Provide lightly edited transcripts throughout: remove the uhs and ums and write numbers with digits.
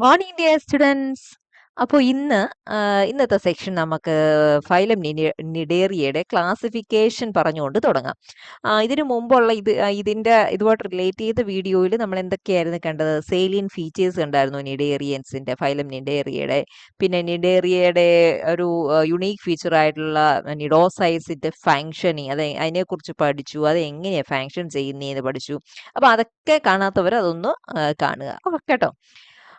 Morning dear students. അപ്പോൾ ഇന്നത്തെ section നമുക്ക് ഫൈലം നിഡേറിയയുടെ ക്ലാസിഫിക്കേഷൻ പറഞ്ഞുകൊണ്ട് തുടങ്ങാം. ഇതിനു മുമ്പുള്ള ഇതുമായിട്ട് റിലേറ്റ് ചെയ്ത വീഡിയോയിൽ നമ്മൾ എന്തൊക്കെയായിരുന്നു കണ്ടത്? സെയിലിയൻ ഫീച്ചേഴ്സ് കണ്ടായിരുന്നു നിഡേറിയൻസിന്റെ, ഫൈലം നിഡേറിയയുടെ. പിന്നെ നിഡേറിയയുടെ ഒരു യുണീക്ക് ഫീച്ചർ ആയിട്ടുള്ള നിഡോസൈസിന്റെ ഫങ്ഷനിങ്, അതിനെക്കുറിച്ച് പഠിച്ചു. അത് എങ്ങനെയാണ് ഫങ്ഷൻ ചെയ്യുന്നതെന്ന് പഠിച്ചു. അപ്പോൾ അതൊക്കെ കാണാത്തവർ അതൊന്ന് കാണുക. അപ്പോൾ കേട്ടോ.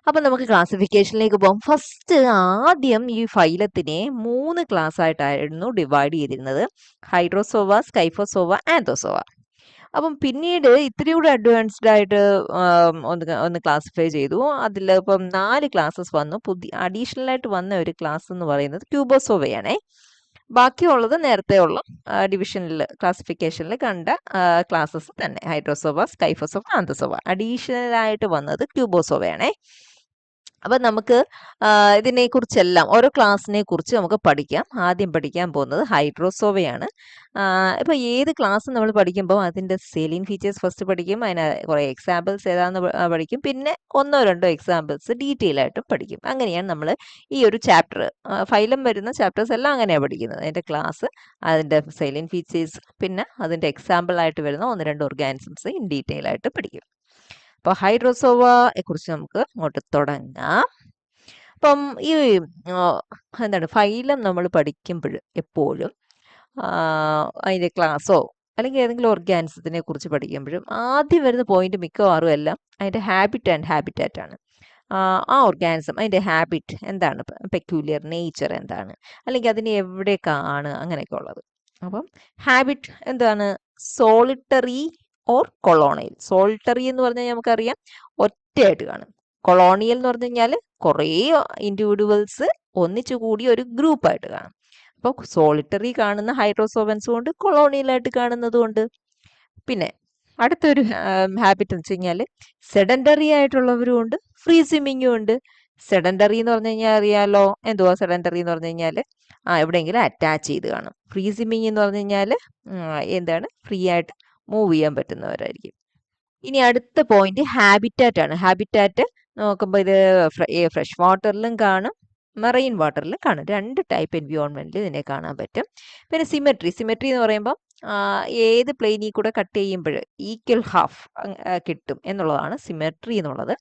അപ്പൊ നമുക്ക് ക്ലാസിഫിക്കേഷനിലേക്ക് പോകാം. ഫസ്റ്റ് ആദ്യം ഈ ഫൈലത്തിനെ 3 ക്ലാസ് ആയിട്ടായിരുന്നു ഡിവൈഡ് ചെയ്തിരുന്നത്: ഹൈഡ്രോസോവ, സ്കൈഫോസോവ, ആന്തോസോവ. അപ്പം പിന്നീട് ഇത്തിരി കൂടെ അഡ്വാൻസ്ഡ് ആയിട്ട് ഒന്ന് ക്ലാസിഫൈ ചെയ്തു. അതിൽ ഇപ്പം 4 ക്ലാസ്സസ് വന്നു. അഡീഷണൽ ആയിട്ട് വന്ന ഒരു ക്ലാസ് എന്ന് പറയുന്നത് ക്യൂബോസോവയാണേ. ബാക്കിയുള്ളത് നേരത്തെ ഉള്ള ഡിവിഷനിൽ, ക്ലാസിഫിക്കേഷനിൽ കണ്ട ക്ലാസ്സസ് തന്നെ: ഹൈഡ്രോസോവ, സ്കൈഫോസോവ, ആന്തോസോവ. അഡീഷണൽ ആയിട്ട് വന്നത് ക്യൂബോസോവയാണേ. അപ്പൊ നമുക്ക് ഇതിനെക്കുറിച്ചെല്ലാം, ഓരോ ക്ലാസ്സിനെ കുറിച്ച് നമുക്ക് പഠിക്കാം. ആദ്യം പഠിക്കാൻ പോകുന്നത് ഹൈഡ്രോസോവയാണ്. ഇപ്പൊ ഏത് ക്ലാസ് നമ്മൾ പഠിക്കുമ്പോൾ അതിന്റെ സെയിലിൻ ഫീച്ചേഴ്സ് ഫസ്റ്റ് പഠിക്കും. അതിന് കുറെ എക്സാമ്പിൾസ് ഏതാന്ന് പഠിക്കും. പിന്നെ 1-2 എക്സാമ്പിൾസ് ഡീറ്റെയിൽ ആയിട്ടും പഠിക്കും. അങ്ങനെയാണ് നമ്മൾ ഈ ഒരു ചാപ്റ്റർ, ഫൈലം വരുന്ന ചാപ്റ്റേഴ്സ് എല്ലാം അങ്ങനെയാണ് പഠിക്കുന്നത്. അതിന്റെ ക്ലാസ്, അതിന്റെ സെയിലിൻ ഫീച്ചേഴ്സ്, പിന്നെ അതിന്റെ എക്സാമ്പിൾ ആയിട്ട് വരുന്ന 1-2 ഓർഗാനിസംസ് ഇൻ ഡീറ്റെയിൽ ആയിട്ട് പഠിക്കും. അപ്പോൾ ഹൈഡ്രോസോവയെ കുറിച്ച് നമുക്ക് അങ്ങോട്ട് തുടങ്ങാം. അപ്പം ഈ എന്താണ് ഫൈലം നമ്മൾ പഠിക്കുമ്പോൾ എപ്പോഴും അതിൻ്റെ ക്ലാസ്സോ അല്ലെങ്കിൽ ഏതെങ്കിലും ഓർഗാനിസത്തിനെ കുറിച്ച് പഠിക്കുമ്പോഴും ആദ്യം വരുന്ന പോയിന്റ് മിക്കവാറും എല്ലാം അതിൻ്റെ ഹാബിറ്റ് ആൻഡ് ഹാബിറ്റാറ്റ് ആണ്. ആ ഓർഗാനിസം, അതിൻ്റെ ഹാബിറ്റ് എന്താണ്, പെക്യൂലിയർ നേച്ചർ എന്താണ്, അല്ലെങ്കിൽ അതിനെ എവിടേക്കാണ്, അങ്ങനെയൊക്കെ ഉള്ളത്. അപ്പം ഹാബിറ്റ് എന്താണ്? Solitary or colonial. സോളിറ്ററി എന്ന് പറഞ്ഞാൽ നമുക്കറിയാം ഒറ്റയായിട്ട് കാണും. കൊളോണിയൽ എന്ന് പറഞ്ഞു കഴിഞ്ഞാൽ കുറേ ഇൻഡിവിജ്വൽസ് ഒന്നിച്ചു കൂടി ഒരു ഗ്രൂപ്പായിട്ട് കാണും. അപ്പോൾ സോളിറ്ററി കാണുന്ന ഹൈഡ്രോസോവൻസും ഉണ്ട്, കൊളോണിയലായിട്ട് കാണുന്നതും ഉണ്ട്. പിന്നെ അടുത്തൊരു ഹാബിറ്റ് എന്ന് വെച്ച് കഴിഞ്ഞാൽ സെഡൻഡറി ആയിട്ടുള്ളവരും ഉണ്ട്, ഫ്രീ സ്വിമ്മിങ്ങും ഉണ്ട്. സെഡൻഡറി എന്ന് പറഞ്ഞു കഴിഞ്ഞാൽ അറിയാലോ എന്തുവാ സെഡൻഡറി എന്ന് പറഞ്ഞു കഴിഞ്ഞാൽ എവിടെയെങ്കിലും അറ്റാച്ച് ചെയ്ത് കാണും. ഫ്രീ സ്വിമ്മിങ് എന്ന് പറഞ്ഞു കഴിഞ്ഞാൽ എന്താണ്, ഫ്രീ ആയിട്ട് മൂവ് ചെയ്യാൻ പറ്റുന്നവരായിരിക്കും. ഇനി അടുത്ത പോയിന്റ് ഹാബിറ്റാറ്റ് ആണ്. ഹാബിറ്റാറ്റ് നോക്കുമ്പോൾ ഇത് ഫ്രഷ് വാട്ടറിലും കാണും, മെറൈൻ വാട്ടറിലും കാണും. 2 ടൈപ്പ് എൻവിയോൺമെന്റിൽ ഇതിനെ കാണാൻ പറ്റും. പിന്നെ സിമെട്രി എന്ന് പറയുമ്പോൾ ഏത് പ്ലെയിനിൽ കൂടെ കട്ട് ചെയ്യുമ്പോൾ ഈക്വൽ ഹാഫ് കിട്ടും എന്നുള്ളതാണ് സിമെട്രി എന്നുള്ളത്.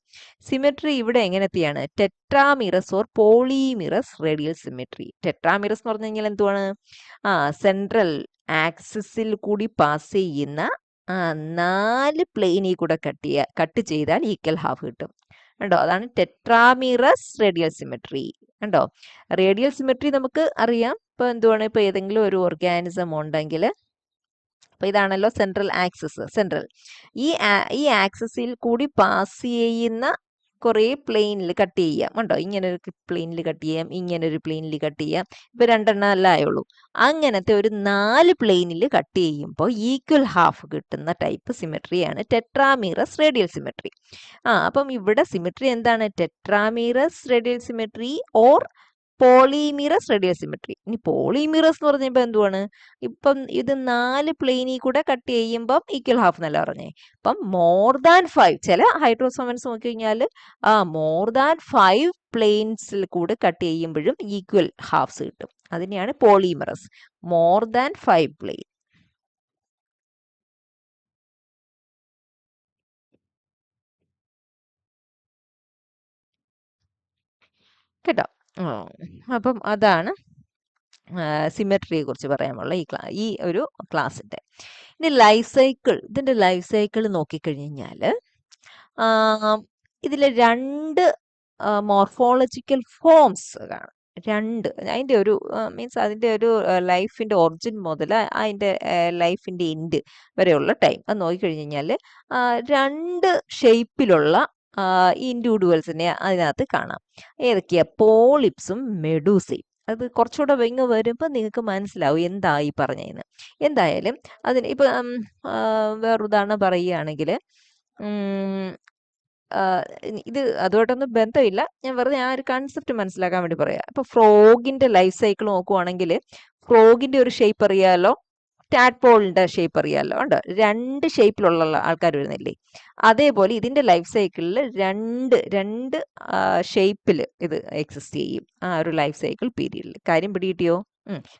സിമെട്രി ഇവിടെ എങ്ങനത്തെയാണ്? ടെട്രാമിറസ് ഓർ പോളിമിറസ് റേഡിയൽ സിമെട്രി. ടെട്രാമിറസ് എന്ന് പറഞ്ഞു കഴിഞ്ഞാൽ എന്തുവാണ്? സെൻട്രൽ ആക്സിസിൽ കൂടി പാസ് ചെയ്യുന്ന 4 പ്ലെയിനിൽ കൂടെ കട്ട് ചെയ്താൽ ഈക്വൽ ഹാഫ് കിട്ടും. കണ്ടോ? അതാണ് ടെട്രാമിറസ് റേഡിയൽ സിമെട്രി. കണ്ടോ? റേഡിയൽ സിമെട്രി നമുക്ക് അറിയാം. ഇപ്പൊ എന്തുവാണ്, ഇപ്പൊ ഏതെങ്കിലും ഒരു ഓർഗാനിസം ഉണ്ടെങ്കിൽ, അപ്പൊ ഇതാണല്ലോ സെൻട്രൽ ആക്സിസ്. ഈ ആക്സിസിൽ കൂടി പാസ് ചെയ്യുന്ന കുറേ പ്ലെയിനിൽ കട്ട് ചെയ്യാം. കണ്ടോ? ഇങ്ങനൊരു പ്ലെയിനിൽ കട്ട് ചെയ്യാം, ഇങ്ങനൊരു പ്ലെയിനിൽ കട്ട് ചെയ്യാം. ഇപ്പൊ 2 അല്ലേ ആയുള്ളൂ. അങ്ങനത്തെ ഒരു 4 പ്ലെയിനിൽ കട്ട് ചെയ്യുമ്പോൾ ഈക്വൽ ഹാഫ് കിട്ടുന്ന ടൈപ്പ് സിമെട്രിയാണ് ടെട്രാമിറസ് റേഡിയൽ സിമെട്രി. അപ്പം ഇവിടെ സിമെട്രി എന്താണ്? Tetramerous radial symmetry or polymerous radial symmetry. ഇനി പോളിമിറസ് എന്ന് പറഞ്ഞപ്പോൾ എന്തുവാണ്? ഇപ്പം ഇത് 4 പ്ലെയിനിൽ കൂടെ കട്ട് ചെയ്യുമ്പം ഈക്വൽ ഹാഫ് എന്നല്ല പറഞ്ഞേ. അപ്പം മോർ ദാൻ 5, ചില ഹൈഡ്രോസോവൻസ് നോക്കി കഴിഞ്ഞാൽ മോർ ദാൻ 5 പ്ലെയിൻസിൽ കൂടെ കട്ട് ചെയ്യുമ്പോഴും ഈക്വൽ ഹാഫ്സ് കിട്ടും. അതിനെയാണ് പോളിമറസ്. More than 5 plain. കേട്ടോ? അപ്പം അതാണ് സിമെട്രിയെ കുറിച്ച് പറയാനുള്ള ഈ ഒരു ക്ലാസ്സിന്റെ. ഇനി ഇതിന്റെ ലൈഫ് സൈക്കിൾ നോക്കിക്കഴിഞ്ഞാൽ ഇതിൽ 2 മോർഫോളജിക്കൽ ഫോംസ് കാണും. 2 അതിന്റെ ഒരു മീൻസ് അതിന്റെ ഒരു ലൈഫിന്റെ ഒറിജിൻ മുതൽ അതിന്റെ ലൈഫിന്റെ എൻഡ് വരെയുള്ള ടൈം അത് നോക്കിക്കഴിഞ്ഞു കഴിഞ്ഞാൽ 2 ഷേപ്പിലുള്ള ഇൻഡിവിജ്വൽസിനെ അതിനകത്ത് കാണാം. ഏതൊക്കെയാ? പോളിപ്സും മെഡൂസയും. അത് കുറച്ചുകൂടെ വെങ്ങ് വരുമ്പോൾ നിങ്ങൾക്ക് മനസ്സിലാവും എന്താ ഈ പറഞ്ഞതെന്ന്. എന്തായാലും അതിന് ഇപ്പം വേറൊരുദാഹരണം പറയുകയാണെങ്കിൽ, ഇത് അതുമായിട്ടൊന്നും ബന്ധമില്ല, ഞാൻ വെറുതെ ആ ഒരു കൺസെപ്റ്റ് മനസ്സിലാക്കാൻ വേണ്ടി പറയാം. ഇപ്പൊ ഫ്രോഗിന്റെ ലൈഫ് സൈക്കിൾ നോക്കുവാണെങ്കിൽ, ഫ്രോഗിന്റെ ഒരു ഷേപ്പ് അറിയാലോ, ടാഡ്പോളിന്റെ ഷേപ്പ് അറിയാമല്ലോ, ഉണ്ട്. 2 ഷേപ്പിലുള്ള ആൾക്കാർ വരുന്നില്ലേ, അതേപോലെ ഇതിന്റെ ലൈഫ് സൈക്കിളിൽ രണ്ട് ഷേപ്പിൽ ഇത് എക്സിസ്റ്റ് ചെയ്യും ആ ഒരു ലൈഫ് സൈക്കിൾ പീരീഡിൽ. കാര്യം പിടികിട്ടിയോ?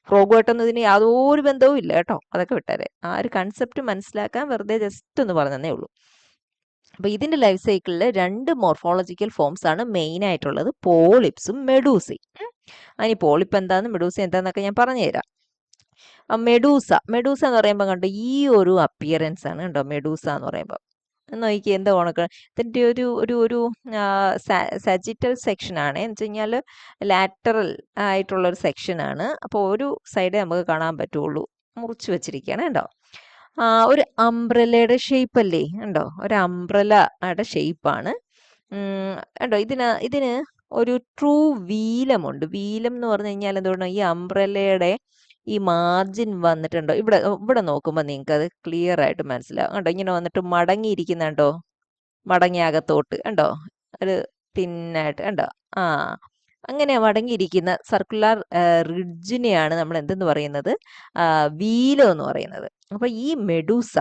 ഫ്രോഗുമായിട്ടൊന്നും ഇതിന് യാതൊരു ബന്ധവും ഇല്ല കേട്ടോ, അതൊക്കെ വിട്ടാരെ. ആ ഒരു കൺസെപ്റ്റ് മനസ്സിലാക്കാൻ വെറുതെ ജസ്റ്റ് ഒന്ന് പറഞ്ഞതേ ഉള്ളൂ. അപ്പോൾ ഇതിന്റെ ലൈഫ് സൈക്കിളിൽ 2 മോർഫോളജിക്കൽ ഫോംസ് ആണ് മെയിൻ ആയിട്ടുള്ളത്, പോളിപ്സും മെഡൂസയും. അതിന് പോളിപ്പ് എന്താന്ന് മെഡൂസ എന്താന്നൊക്കെ ഞാൻ പറഞ്ഞുതരാം. മെഡൂസ എന്ന് പറയുമ്പോൾ കണ്ടോ ഈ ഒരു അപ്പിയറൻസ് ആണ് കണ്ടോ മെഡൂസ എന്ന് പറയുമ്പോൾ. നോക്കി എന്താ ഉണക്ക, ഇതിൻ്റെ ഒരു ഒരു ഒരു സജിറ്റൽ സെക്ഷൻ ആണ് എന്ന് വെച്ച് കഴിഞ്ഞാൽ ലാറ്ററൽ ആയിട്ടുള്ള ഒരു സെക്ഷൻ ആണ്. അപ്പോൾ ഒരു സൈഡേ നമുക്ക് കാണാൻ പറ്റുള്ളൂ, മുറിച്ച് വെച്ചിരിക്കുകയാണ് കണ്ടോ. ഒരു അംബ്രലയുടെ ഷേപ്പ് അല്ലേ, ഉണ്ടോ, ഒരു അംബ്രലയുടെ ഷേപ്പാണ്. കണ്ടോ ഇതിന് ഒരു ട്രൂ വീലമുണ്ട്. വീലം എന്ന് പറഞ്ഞു കഴിഞ്ഞാൽ എന്തുകൊണ്ടാണ്, ഈ അംബ്രലയുടെ ഈ മാർജിൻ വന്നിട്ടുണ്ടോ, ഇവിടെ നോക്കുമ്പോൾ നിങ്ങൾക്ക് അത് ക്ലിയർ ആയിട്ട് മനസ്സിലാവും കണ്ടോ. ഇങ്ങനെ വന്നിട്ട് മടങ്ങിയിരിക്കുന്നുണ്ടോ, മടങ്ങി അകത്തോട്ട് കണ്ടോ, ഒരു തിന്നായിട്ട് കണ്ടോ. അങ്ങനെ മടങ്ങിയിരിക്കുന്ന സർക്കുലർ റിഡ്ജിനെയാണ് നമ്മൾ എന്തെന്ന് പറയുന്നത്, വീലം എന്ന് പറയുന്നത്. അപ്പൊ ഈ മെഡൂസ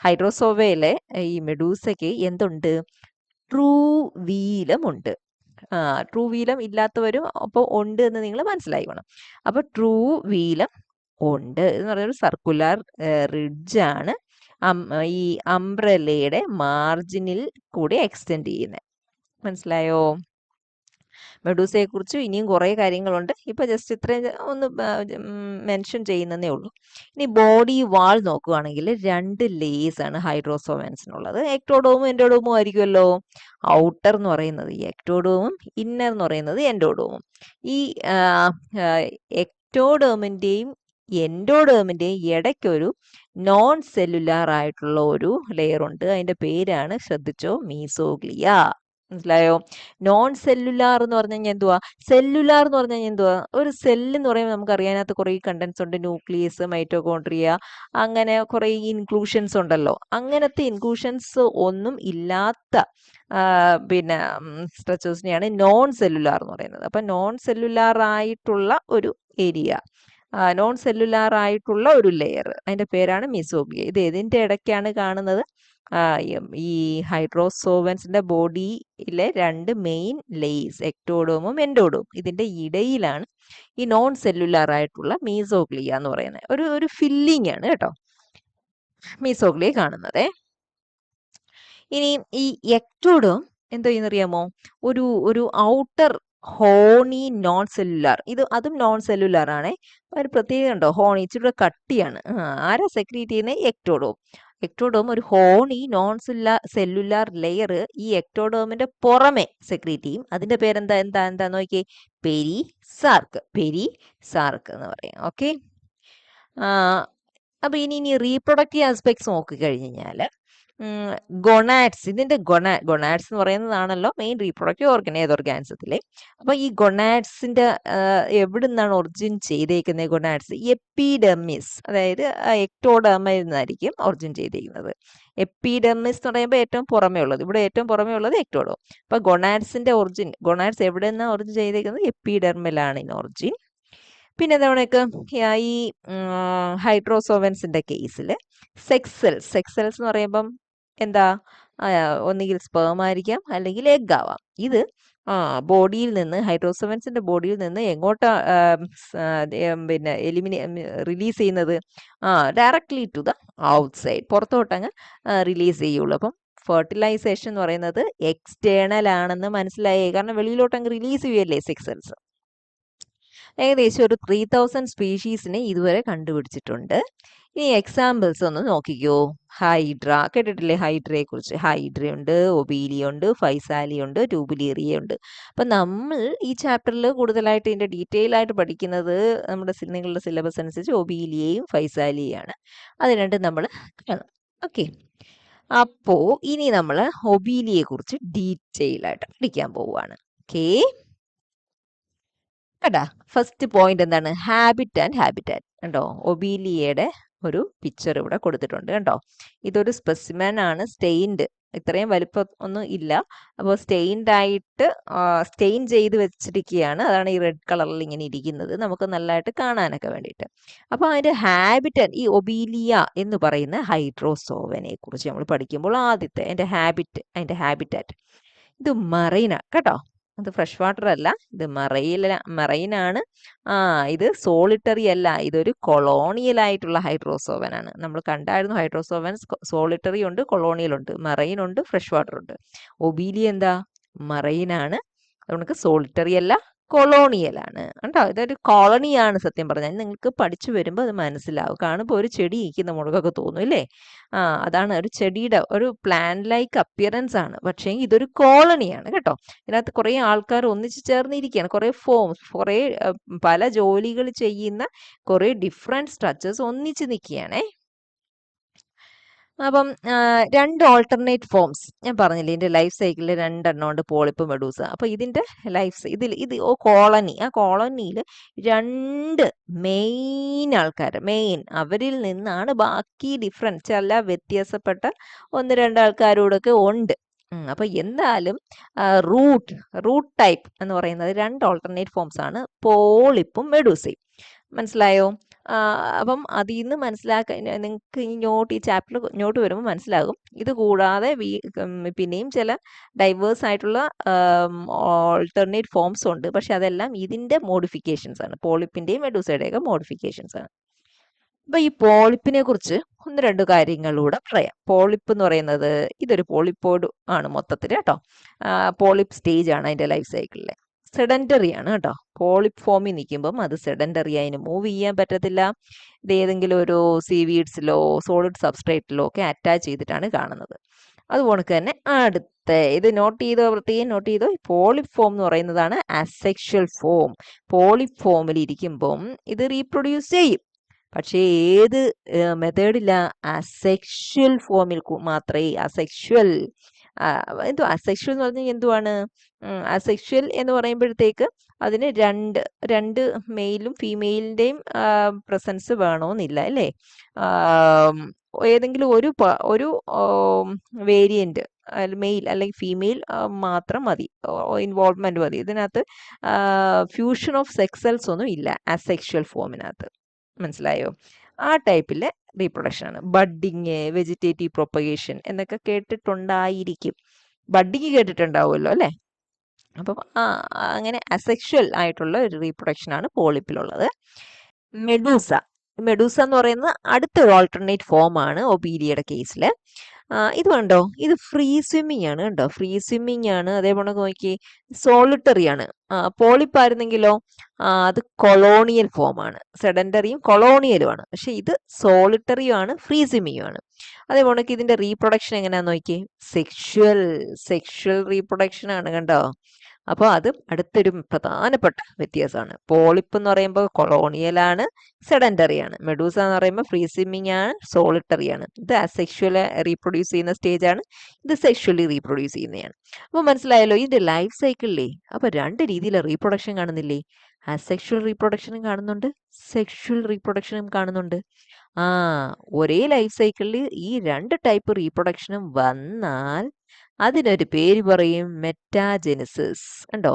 ഹൈഡ്രോസോവയിലെ ഈ മെഡൂസയ്ക്ക് എന്തുണ്ട്, ട്രൂ വീലമുണ്ട്. ട്രൂ വീലം ഇല്ലാത്തവരും അപ്പോൾ ഉണ്ട് എന്ന് നിങ്ങൾ മനസ്സിലായിക്കണം. അപ്പോൾ ട്രൂ വീലം ഉണ്ട് എന്ന് പറയുന്നത് സർക്കുലർ റിഡ്ജാണ് ഈ അംബ്രലയുടെ മാർജിനിൽ കൂടി എക്സ്റ്റെൻഡ് ചെയ്യുന്നത്. മനസ്സിലായോ? മെഡൂസയെ കുറിച്ച് ഇനിയും കുറേ കാര്യങ്ങളുണ്ട്, ഇപ്പൊ ജസ്റ്റ് ഇത്രയും ഒന്ന് മെൻഷൻ ചെയ്യുന്നതേ ഉള്ളൂ. ഇനി ബോഡി വാൾ നോക്കുകയാണെങ്കിൽ 2 ലേയേഴ്സ് ആണ് ഹൈഡ്രോസോവൻസിനുള്ളത്. എക്ടോഡോമും എൻഡോഡോമും ആയിരിക്കുമല്ലോ. ഔട്ടർ എന്ന് പറയുന്നത് എക്ടോഡോമും, ഇന്നർ എന്ന് പറയുന്നത് എൻഡോഡോമും. ഈ എക്ടോഡോമിന്റെയും എൻഡോഡേമിന്റെയും ഇടയ്ക്കൊരു നോൺ സെല്ലുലാർ ആയിട്ടുള്ള ഒരു ലെയർ ഉണ്ട്. അതിന്റെ പേരാണ്, ശ്രദ്ധിച്ചോ, മീസോഗ്ലിയ. മനസ്സിലായോ? നോൺ സെല്ലുലാർ എന്ന് പറഞ്ഞു കഴിഞ്ഞാൽ എന്തുവാ, സെല്ലുലാർ എന്ന് പറഞ്ഞു കഴിഞ്ഞാൽ എന്തുവാ, ഒരു സെല്ല് എന്ന് പറയുമ്പോൾ നമുക്ക് അറിയാനകത്ത് കുറേ കണ്ടൻസ് ഉണ്ട്, ന്യൂക്ലിയസ്, മൈറ്റോകോൺട്രിയ, അങ്ങനെ കുറേ ഇൻക്ലൂഷൻസ് ഉണ്ടല്ലോ. അങ്ങനത്തെ ഇൻക്ലൂഷൻസ് ഒന്നും ഇല്ലാത്ത പിന്നെ സ്ട്രക്ചേഴ്സിനെയാണ് നോൺ സെല്ലുലാർ എന്ന് പറയുന്നത്. അപ്പം നോൺ സെല്ലുലാർ ആയിട്ടുള്ള ഒരു ഏരിയ, നോൺ സെല്ലുലാർ ആയിട്ടുള്ള ഒരു ലെയർ, അതിന്റെ പേരാണ് മീസോഗ്ലിയ. ഇത് ഏതിന്റെ ഇടയ്ക്കാണ് കാണുന്നത്, ഈ ഹൈഡ്രോസോവൻസിന്റെ ബോഡിയിലെ 2 മെയിൻ ലേസ്, എക്ടോഡോമും എൻഡോഡോമും, ഇതിന്റെ ഇടയിലാണ് ഈ നോൺ സെല്ലുലാർ ആയിട്ടുള്ള മീസോഗ്ലിയ എന്ന് പറയുന്നത്. ഒരു ഫില്ലിംഗ് ആണ് കേട്ടോ മീസോഗ്ലിയ കാണുന്നത്. ഇനി ഈ എക്ടോഡോം എന്തോ ചെയ്യുന്നറിയാമോ, ഒരു ഔട്ടർ ഹോണി നോൺ സെല്ലുലാർ, അതും നോൺ സെല്ലുലാർ ആണേ. ഒരു പ്രത്യേകത ഉണ്ടോ, ഹോണി ഇച്ചിരി കട്ടിയാണ്. ആരാ സെക്രീറ്റ് ചെയ്യുന്നത്, എക്ടോഡോം. എക്ടോഡോം ഒരു ഹോണി നോൺ സെല്ലുലാർ ലെയർ ഈ എക്ടോഡോമിന്റെ പുറമെ സെക്രീറ്റ് ചെയ്യും. അതിന്റെ പേരെന്താ എന്താ നോക്കിയേ, പെരിസാർക്ക് എന്ന് പറയാം. ഓക്കെ. അപ്പൊ ഇനി റീപ്രൊഡക്റ്റീവ് ആസ്പെക്ട്സ് നോക്കിക്കഴിഞ്ഞാൽ ഗൊണാഡ്സ്, ഇതിന്റെ ഗൊണാഡ്സ് എന്ന് പറയുന്നതാണല്ലോ മെയിൻ റീപ്രൊഡക്റ്റീവ് ഓർഗൻ ഏത് ഓർഗാനിസത്തിലെ. അപ്പൊ ഈ ഗൊണാഡ്സിന്റെ എവിടെ നിന്നാണ് ഒറിജിൻ ചെയ്തേക്കുന്നത്, ഗൊണാഡ്സ് എപ്പിഡെർമിസ്, അതായത് എക്ടോഡെർമിൽ നിന്നായിരിക്കും ഒറിജിൻ ചെയ്തേക്കുന്നത്. എപ്പിഡെർമിസ് എന്ന് പറയുമ്പോൾ ഏറ്റവും പുറമേ ഉള്ളത്, ഇവിടെ ഏറ്റവും പുറമേ ഉള്ളത് എക്ടോഡോ. അപ്പൊ ഗൊണാഡ്സ് എവിടെ നിന്നാണ് ഒറിജിൻ ചെയ്തേക്കുന്നത്, എപ്പിഡെർമിലാണ് ഇൻ ഒറിജിൻ. പിന്നെ എന്താ ഈ ഹൈഡ്രോസോവൻസിന്റെ കേസിൽ സെക്സ് സെൽസ് എന്ന് പറയുമ്പം എന്താ, ഒന്നുകിൽ സ്പേം ആയിരിക്കാം അല്ലെങ്കിൽ എഗ് ആവാം. ഇത് ബോഡിയിൽ നിന്ന്, ഹൈഡ്രോസോവൻസിന്റെ ബോഡിയിൽ നിന്ന് എങ്ങോട്ടാ പിന്നെ റിലീസ് ചെയ്യുന്നത്, ഡയറക്ട്ലി ടു ദ ഔട്ട്സൈഡ്, പുറത്തോട്ടങ്ങ് റിലീസ് ചെയ്യുള്ളൂ. അപ്പം ഫെർട്ടിലൈസേഷൻ എന്ന് പറയുന്നത് എക്സ്റ്റേണൽ ആണെന്ന് മനസ്സിലായേ, കാരണം വെളിയിലോട്ടങ്ങ് റിലീസ് ചെയ്യല്ലേ സെക്സ് സെൽസ്. ഏകദേശം ഒരു 3000 സ്പീഷീസിനെ ഇതുവരെ കണ്ടുപിടിച്ചിട്ടുണ്ട്. ഇനി എക്സാമ്പിൾസ് ഒന്ന് നോക്കിക്കോ. ഹൈഡ്ര കേട്ടിട്ടില്ലേ, ഹൈഡ്രയെ കുറിച്ച്. ഹൈഡ്രയുണ്ട്, ഒബീലിയുണ്ട്, ഫൈസാലിയുണ്ട്, ട്യൂബുലേറിയുണ്ട്. അപ്പം നമ്മൾ ഈ ചാപ്റ്ററിൽ കൂടുതലായിട്ട് ഇതിൻ്റെ ഡീറ്റെയിൽ ആയിട്ട് പഠിക്കുന്നത് നിങ്ങളുടെ സിലബസ് അനുസരിച്ച് ഒബീലിയയും ഫൈസാലിയാണ്. അത് രണ്ടും നമ്മൾ കാണും. ഓക്കെ. അപ്പോൾ ഇനി നമ്മൾ ഒബീലിയെ കുറിച്ച് ഡീറ്റെയിൽ ആയിട്ട് പഠിക്കാൻ പോവുകയാണ്. ഓക്കെ കേട്ടാ. ഫസ്റ്റ് പോയിന്റ് എന്താണ്, ഹാബിറ്റാറ്റ് കണ്ടോ. ഒബീലിയയുടെ ഒരു പിക്ചർ ഇവിടെ കൊടുത്തിട്ടുണ്ട് കേട്ടോ. ഇതൊരു സ്പെസിമെൻ ആണ്, സ്റ്റെയിൻഡ്, ഇത്രയും വലിപ്പം ഒന്നും ഇല്ല. അപ്പോൾ സ്റ്റെയിൻഡ് ആയിട്ട് സ്റ്റെയിൻ ചെയ്ത് വെച്ചിരിക്കുകയാണ്. അതാണ് ഈ റെഡ് കളറിൽ ഇങ്ങനെ ഇരിക്കുന്നത്, നമുക്ക് നല്ലതായിട്ട് കാണാനൊക്കെ വേണ്ടിയിട്ട്. അപ്പോൾ അതിൻ്റെ ഹാബിറ്ററ്റ്, ഈ ഒബീലിയ എന്ന് പറയുന്ന ഹൈഡ്രോസോവനെ കുറിച്ച് നമ്മൾ പഠിക്കുമ്പോൾ ആദ്യത്തെ അതിൻ്റെ ഹാബിറ്റാറ്റ് ഇത് മറൈനാണ് കേട്ടോ. ഇത് ഫ്രഷ് വാട്ടർ അല്ല, ഇത് മറൈനാണ്. ഇത് സോളിറ്ററി അല്ല, ഇതൊരു കൊളോണിയൽ ആയിട്ടുള്ള ഹൈഡ്രോസോവൻ ആണ്. നമ്മൾ കണ്ടായിരുന്നു ഹൈഡ്രോസോവൻ സോളിറ്ററി ഉണ്ട്, കൊളോണിയൽ ഉണ്ട്, മറൈൻ ഉണ്ട്, ഫ്രഷ് വാട്ടർ ഉണ്ട്. ഒബീലിയ എന്താ? മറൈനാണ്. നമുക്ക് സോളിറ്ററി അല്ല, കൊളോണിയലാണ് കേട്ടോ. ഇതൊരു കോളനിയാണ് സത്യം പറഞ്ഞാൽ. നിങ്ങൾക്ക് പഠിച്ചു വരുമ്പോൾ അത് മനസ്സിലാവും. കാണുമ്പോൾ ഒരു ചെടി ഇരിക്കുന്ന മുളകൊക്കെ തോന്നും അല്ലേ? അതാണ് ഒരു ചെടിയുടെ ഒരു പ്ലാന്റ് ലൈക്ക് അപ്പിയറൻസ് ആണ്, പക്ഷേ ഇതൊരു കോളനിയാണ് കേട്ടോ. ഇതിനകത്ത് കുറേ ആൾക്കാർ ഒന്നിച്ച് ചേർന്നിരിക്കുകയാണ്, കുറേ ഫോംസ്, കുറേ പല ജോലികൾ ചെയ്യുന്ന കുറേ ഡിഫറെൻറ്റ് സ്ട്രക്ചേഴ്സ് ഒന്നിച്ച് നിൽക്കുകയാണേ. അപ്പം രണ്ട് ഓൾട്ടർനേറ്റ് ഫോംസ് ഞാൻ പറഞ്ഞില്ലേ, ഇതിൻ്റെ ലൈഫ് സൈക്കിളിൽ രണ്ടെണ്ണം ഉണ്ട്, പോളിപ്പ്, മെഡൂസ. അപ്പോൾ ഇതിൻ്റെ ഇത് കോളനി, ആ കോളനിയിൽ രണ്ട് മെയിൻ ആൾക്കാർ, അവരിൽ നിന്നാണ് ബാക്കി ഡിഫറൻസ്, ചില വ്യത്യാസപ്പെട്ട ഒന്ന് രണ്ട് ആൾക്കാരോടൊക്കെ ഉണ്ട്. അപ്പോൾ എന്തായാലും റൂട്ട് ടൈപ്പ് എന്ന് പറയുന്നത് രണ്ട് ഓൾട്ടർനേറ്റ് ഫോംസ് ആണ്, പോളിപ്പും മെഡൂസയും. മനസ്സിലായോ? അപ്പം അതിൽ നിന്ന് നിങ്ങൾക്ക് ഈ ചാപ്റ്റർ നോട്ട് വരുമ്പോൾ മനസ്സിലാകും. ഇത് കൂടാതെ പിന്നെയും ചില ഡൈവേഴ്സ് ആയിട്ടുള്ള ഓൾട്ടർനേറ്റ് ഫോംസ് ഉണ്ട്, പക്ഷെ അതെല്ലാം ഇതിൻ്റെ മോഡിഫിക്കേഷൻസ് ആണ്, പോളിപ്പിൻ്റെയും മെഡൂസയുടെയൊക്കെ മോഡിഫിക്കേഷൻസ് ആണ്. അപ്പോൾ ഈ പോളിപ്പിനെ കുറിച്ച് ഒന്ന് രണ്ട് കാര്യങ്ങളിലൂടെ പറയാം. പോളിപ്പ് എന്ന് പറയുന്നത് ഇതൊരു പോളിപ്പോഡ് ആണ് മൊത്തത്തിൽ കേട്ടോ. പോളിപ്പ് സ്റ്റേജ് ആണ് അതിൻ്റെ ലൈഫ് സൈക്കിളിലെ. സെഡൻറ്ററി ആണ് കേട്ടോ. പോളിപ്പ് ഫോമിൽ നിൽക്കുമ്പം അത് സെഡൻറ്ററി, അതിന് മൂവ് ചെയ്യാൻ പറ്റത്തില്ല. ഇത് ഏതെങ്കിലും ഒരു സീവീഡ്സിലോ സോളിഡ് സബ്സ്ട്രേറ്റിലോ ഒക്കെ അറ്റാച്ച് ചെയ്തിട്ടാണ് കാണുന്നത്. അതുപോലെ തന്നെ ഇത് പ്രത്യേകം നോട്ട് ചെയ്തോ. പോളിപ്പ് ഫോം എന്ന് പറയുന്നതാണ് അസെക്ഷൽ ഫോം. പോളിപ്പ് ഫോമിൽ ഇരിക്കുമ്പം ഇത് റീപ്രൊഡ്യൂസ് ചെയ്യും, പക്ഷേ ഏത് മെത്തേഡില്ല? അസെക്ഷൽ ഫോമിൽ മാത്രമേ. അസെക്ഷൽ എന്ന് പറഞ്ഞാൽ എന്തുവാണ്? അസെക്ഷൽ എന്ന് പറയുമ്പോഴത്തേക്ക് അതിന് രണ്ട് മെയിലും ഫീമെയിലിൻ്റെയും പ്രസൻസ് വേണമെന്നില്ല അല്ലേ? ഏതെങ്കിലും ഒരു വേരിയന്റ് മെയിൽ അല്ലെങ്കിൽ ഫീമെയിൽ മാത്രം മതി, ഇൻവോൾവ്മെന്റ് മതി. ഇതിനകത്ത് ഫ്യൂഷൻ ഓഫ് സെക്സൽസ് ഒന്നും ഇല്ല അസെക്ഷൽ ഫോമിനകത്ത്. മനസ്സിലായോ? ആ ടൈപ്പിലെ റീപ്രൊഡക്ഷൻ ആണ്. ബഡ്ഡിങ്, വെജിറ്റേറ്റീവ് പ്രൊപ്പഗേഷൻ എന്നൊക്കെ കേട്ടിട്ടുണ്ടായിരിക്കും. ബഡ്ഡിങ് കേട്ടിട്ടുണ്ടാവുമല്ലോ അല്ലേ? അപ്പം അങ്ങനെ അസെക്ഷൽ ആയിട്ടുള്ള ഒരു റീപ്രൊഡക്ഷൻ ആണ് പോളിപ്പിലുള്ളത്. മെഡൂസ എന്ന് പറയുന്നത് അടുത്തൊരു ഓൾട്ടർനേറ്റ് ഫോം ആണ് ഒബീലിയയുടെ കേസിൽ. ഇത് കണ്ടോ, ഇത് ഫ്രീ സ്വിമ്മിങ് ആണ് കേട്ടോ, ഫ്രീ സ്വിമ്മിങ് ആണ്. അതേപോലെ നോക്കി, സോളിറ്ററി ആണ്. പോളിപ്പ് ആയിരുന്നെങ്കിലോ അത് കൊളോണിയൽ ഫോം ആണ്, സെഡൻറ്ററിയും കൊളോണിയലും ആണ്. പക്ഷെ ഇത് സോളിറ്ററിയും ആണ്, ഫ്രീ സ്വിമ്മിങ്ങും ആണ്. അതേപോലെ ഇതിന്റെ റീപ്രൊഡക്ഷൻ എങ്ങനെയാന്ന് നോക്കി, സെക്ഷുവൽ റീപ്രൊഡക്ഷൻ ആണ് കണ്ടോ. അപ്പോൾ അത് അടുത്തൊരു പ്രധാനപ്പെട്ട വ്യത്യാസമാണ്. പോളിപ്പ് എന്ന് പറയുമ്പോൾ കൊളോണിയലാണ്, സെഡൻറ്ററി ആണ്. മെഡൂസ എന്ന് പറയുമ്പോൾ ഫ്രീ സ്വിമ്മിങ് ആണ്, സോളിറ്ററി ആണ്. ഇത് അസെക്ഷുവൽ റീപ്രൊഡ്യൂസ് ചെയ്യുന്ന സ്റ്റേജ് ആണ്, ഇത് സെക്ഷുവലി റീപ്രൊഡ്യൂസ് ചെയ്യുന്നതാണ്. അപ്പോൾ മനസ്സിലായല്ലോ ഇതിന്റെ ലൈഫ് സൈക്കിളിലേ. അപ്പോൾ രണ്ട് രീതിയിലെ റീപ്രൊഡക്ഷൻ കാണുന്നില്ലേ? അസെക്ഷുവൽ റീപ്രൊഡക്ഷനും കാണുന്നുണ്ട്, സെക്ഷുവൽ റീപ്രൊഡക്ഷനും കാണുന്നുണ്ട്. ഒരേ ലൈഫ് സൈക്കിളിൽ ഈ രണ്ട് ടൈപ്പ് റീപ്രൊഡക്ഷനും വന്നാൽ അതിനൊരു പേര് പറയും, മെറ്റാജെനിസിസ്. കണ്ടോ,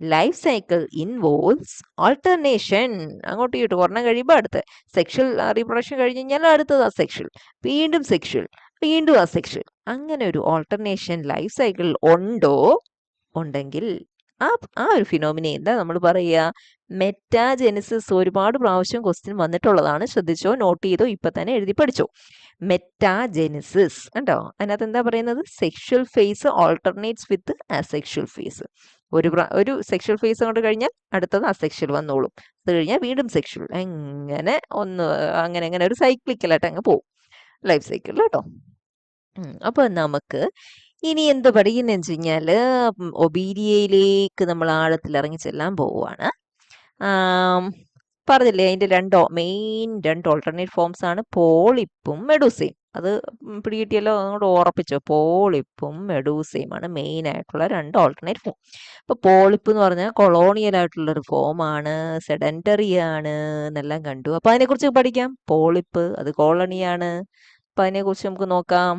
ലൈഫ് സൈക്കിൾ ഇൻവോൾവ്സ് ഓൾട്ടർനേഷൻ. അങ്ങോട്ട് ഇങ്ങോട്ട് ഒരെണ്ണം കഴിയുമ്പോൾ അടുത്ത് സെക്ഷൽ റീപ്രൊഡക്ഷൻ കഴിഞ്ഞ് കഴിഞ്ഞാൽ അടുത്തത് അസെക്ഷൽ, വീണ്ടും സെക്ഷൽ, വീണ്ടും അസെക്ഷൽ. അങ്ങനെ ഒരു ഓൾട്ടർനേഷൻ ലൈഫ് സൈക്കിൾ ഉണ്ടെങ്കിൽ ആ ഒരു ഫിനോമിനെ എന്താ നമ്മൾ പറയുക? മെറ്റാജെനിസിസ്. ഒരുപാട് പ്രാവശ്യം ക്വസ്റ്റ്യൻ വന്നിട്ടുള്ളതാണ്, ശ്രദ്ധിച്ചോ, നോട്ട് ചെയ്തോ, ഇപ്പൊ തന്നെ എഴുതി പഠിച്ചോ. മെറ്റാജെനിസിസ് കണ്ടോ, അതിനകത്ത് എന്താ പറയുന്നത്? സെക്ഷൽ ഫേസ് ഓൾട്ടർനേറ്റ്സ് വിത്ത് അസെക്ഷൽ ഫേസ്. ഒരു സെക്ഷൽ ഫേസ് കൊണ്ട് കഴിഞ്ഞാൽ അടുത്തത് അസെക്ഷൽ വന്നോളും, അത് കഴിഞ്ഞാൽ വീണ്ടും സെക്ഷൽ, അങ്ങനെ ഒരു സൈക്ലിക്കലായിട്ട് അങ്ങ് പോകും ലൈഫ് സൈക്കിൾ കേട്ടോ. അപ്പൊ നമുക്ക് ഇനി എന്ത് പഠിക്കുന്ന വെച്ച് കഴിഞ്ഞാല് ഒബീരിയയിലേക്ക് നമ്മൾ ആഴത്തിൽ ഇറങ്ങി ചെല്ലാൻ പോവുകയാണ്. പറഞ്ഞില്ലേ അതിന്റെ രണ്ട് ഓൾട്ടർനേറ്റ് ഫോംസ് ആണ് പോളിപ്പും മെഡൂസയും. അത് പിടികിട്ടിയല്ലോ, അങ്ങോട്ട് ഉറപ്പിച്ചോ. പോളിപ്പും മെഡൂസയുമാണ് മെയിൻ ആയിട്ടുള്ള രണ്ട് ഓൾട്ടർനേറ്റ് ഫോം. ഇപ്പൊ പോളിപ്പ് എന്ന് പറഞ്ഞാൽ കൊളോണിയൽ ആയിട്ടുള്ള ഒരു ഫോമാണ്, സെഡന്ററി ആണ് എന്നെല്ലാം കണ്ടു. അപ്പൊ അതിനെക്കുറിച്ച് പഠിക്കാം. പോളിപ്പ് അത് കോളനിയാണ്. അപ്പൊ അതിനെക്കുറിച്ച് നമുക്ക് നോക്കാം.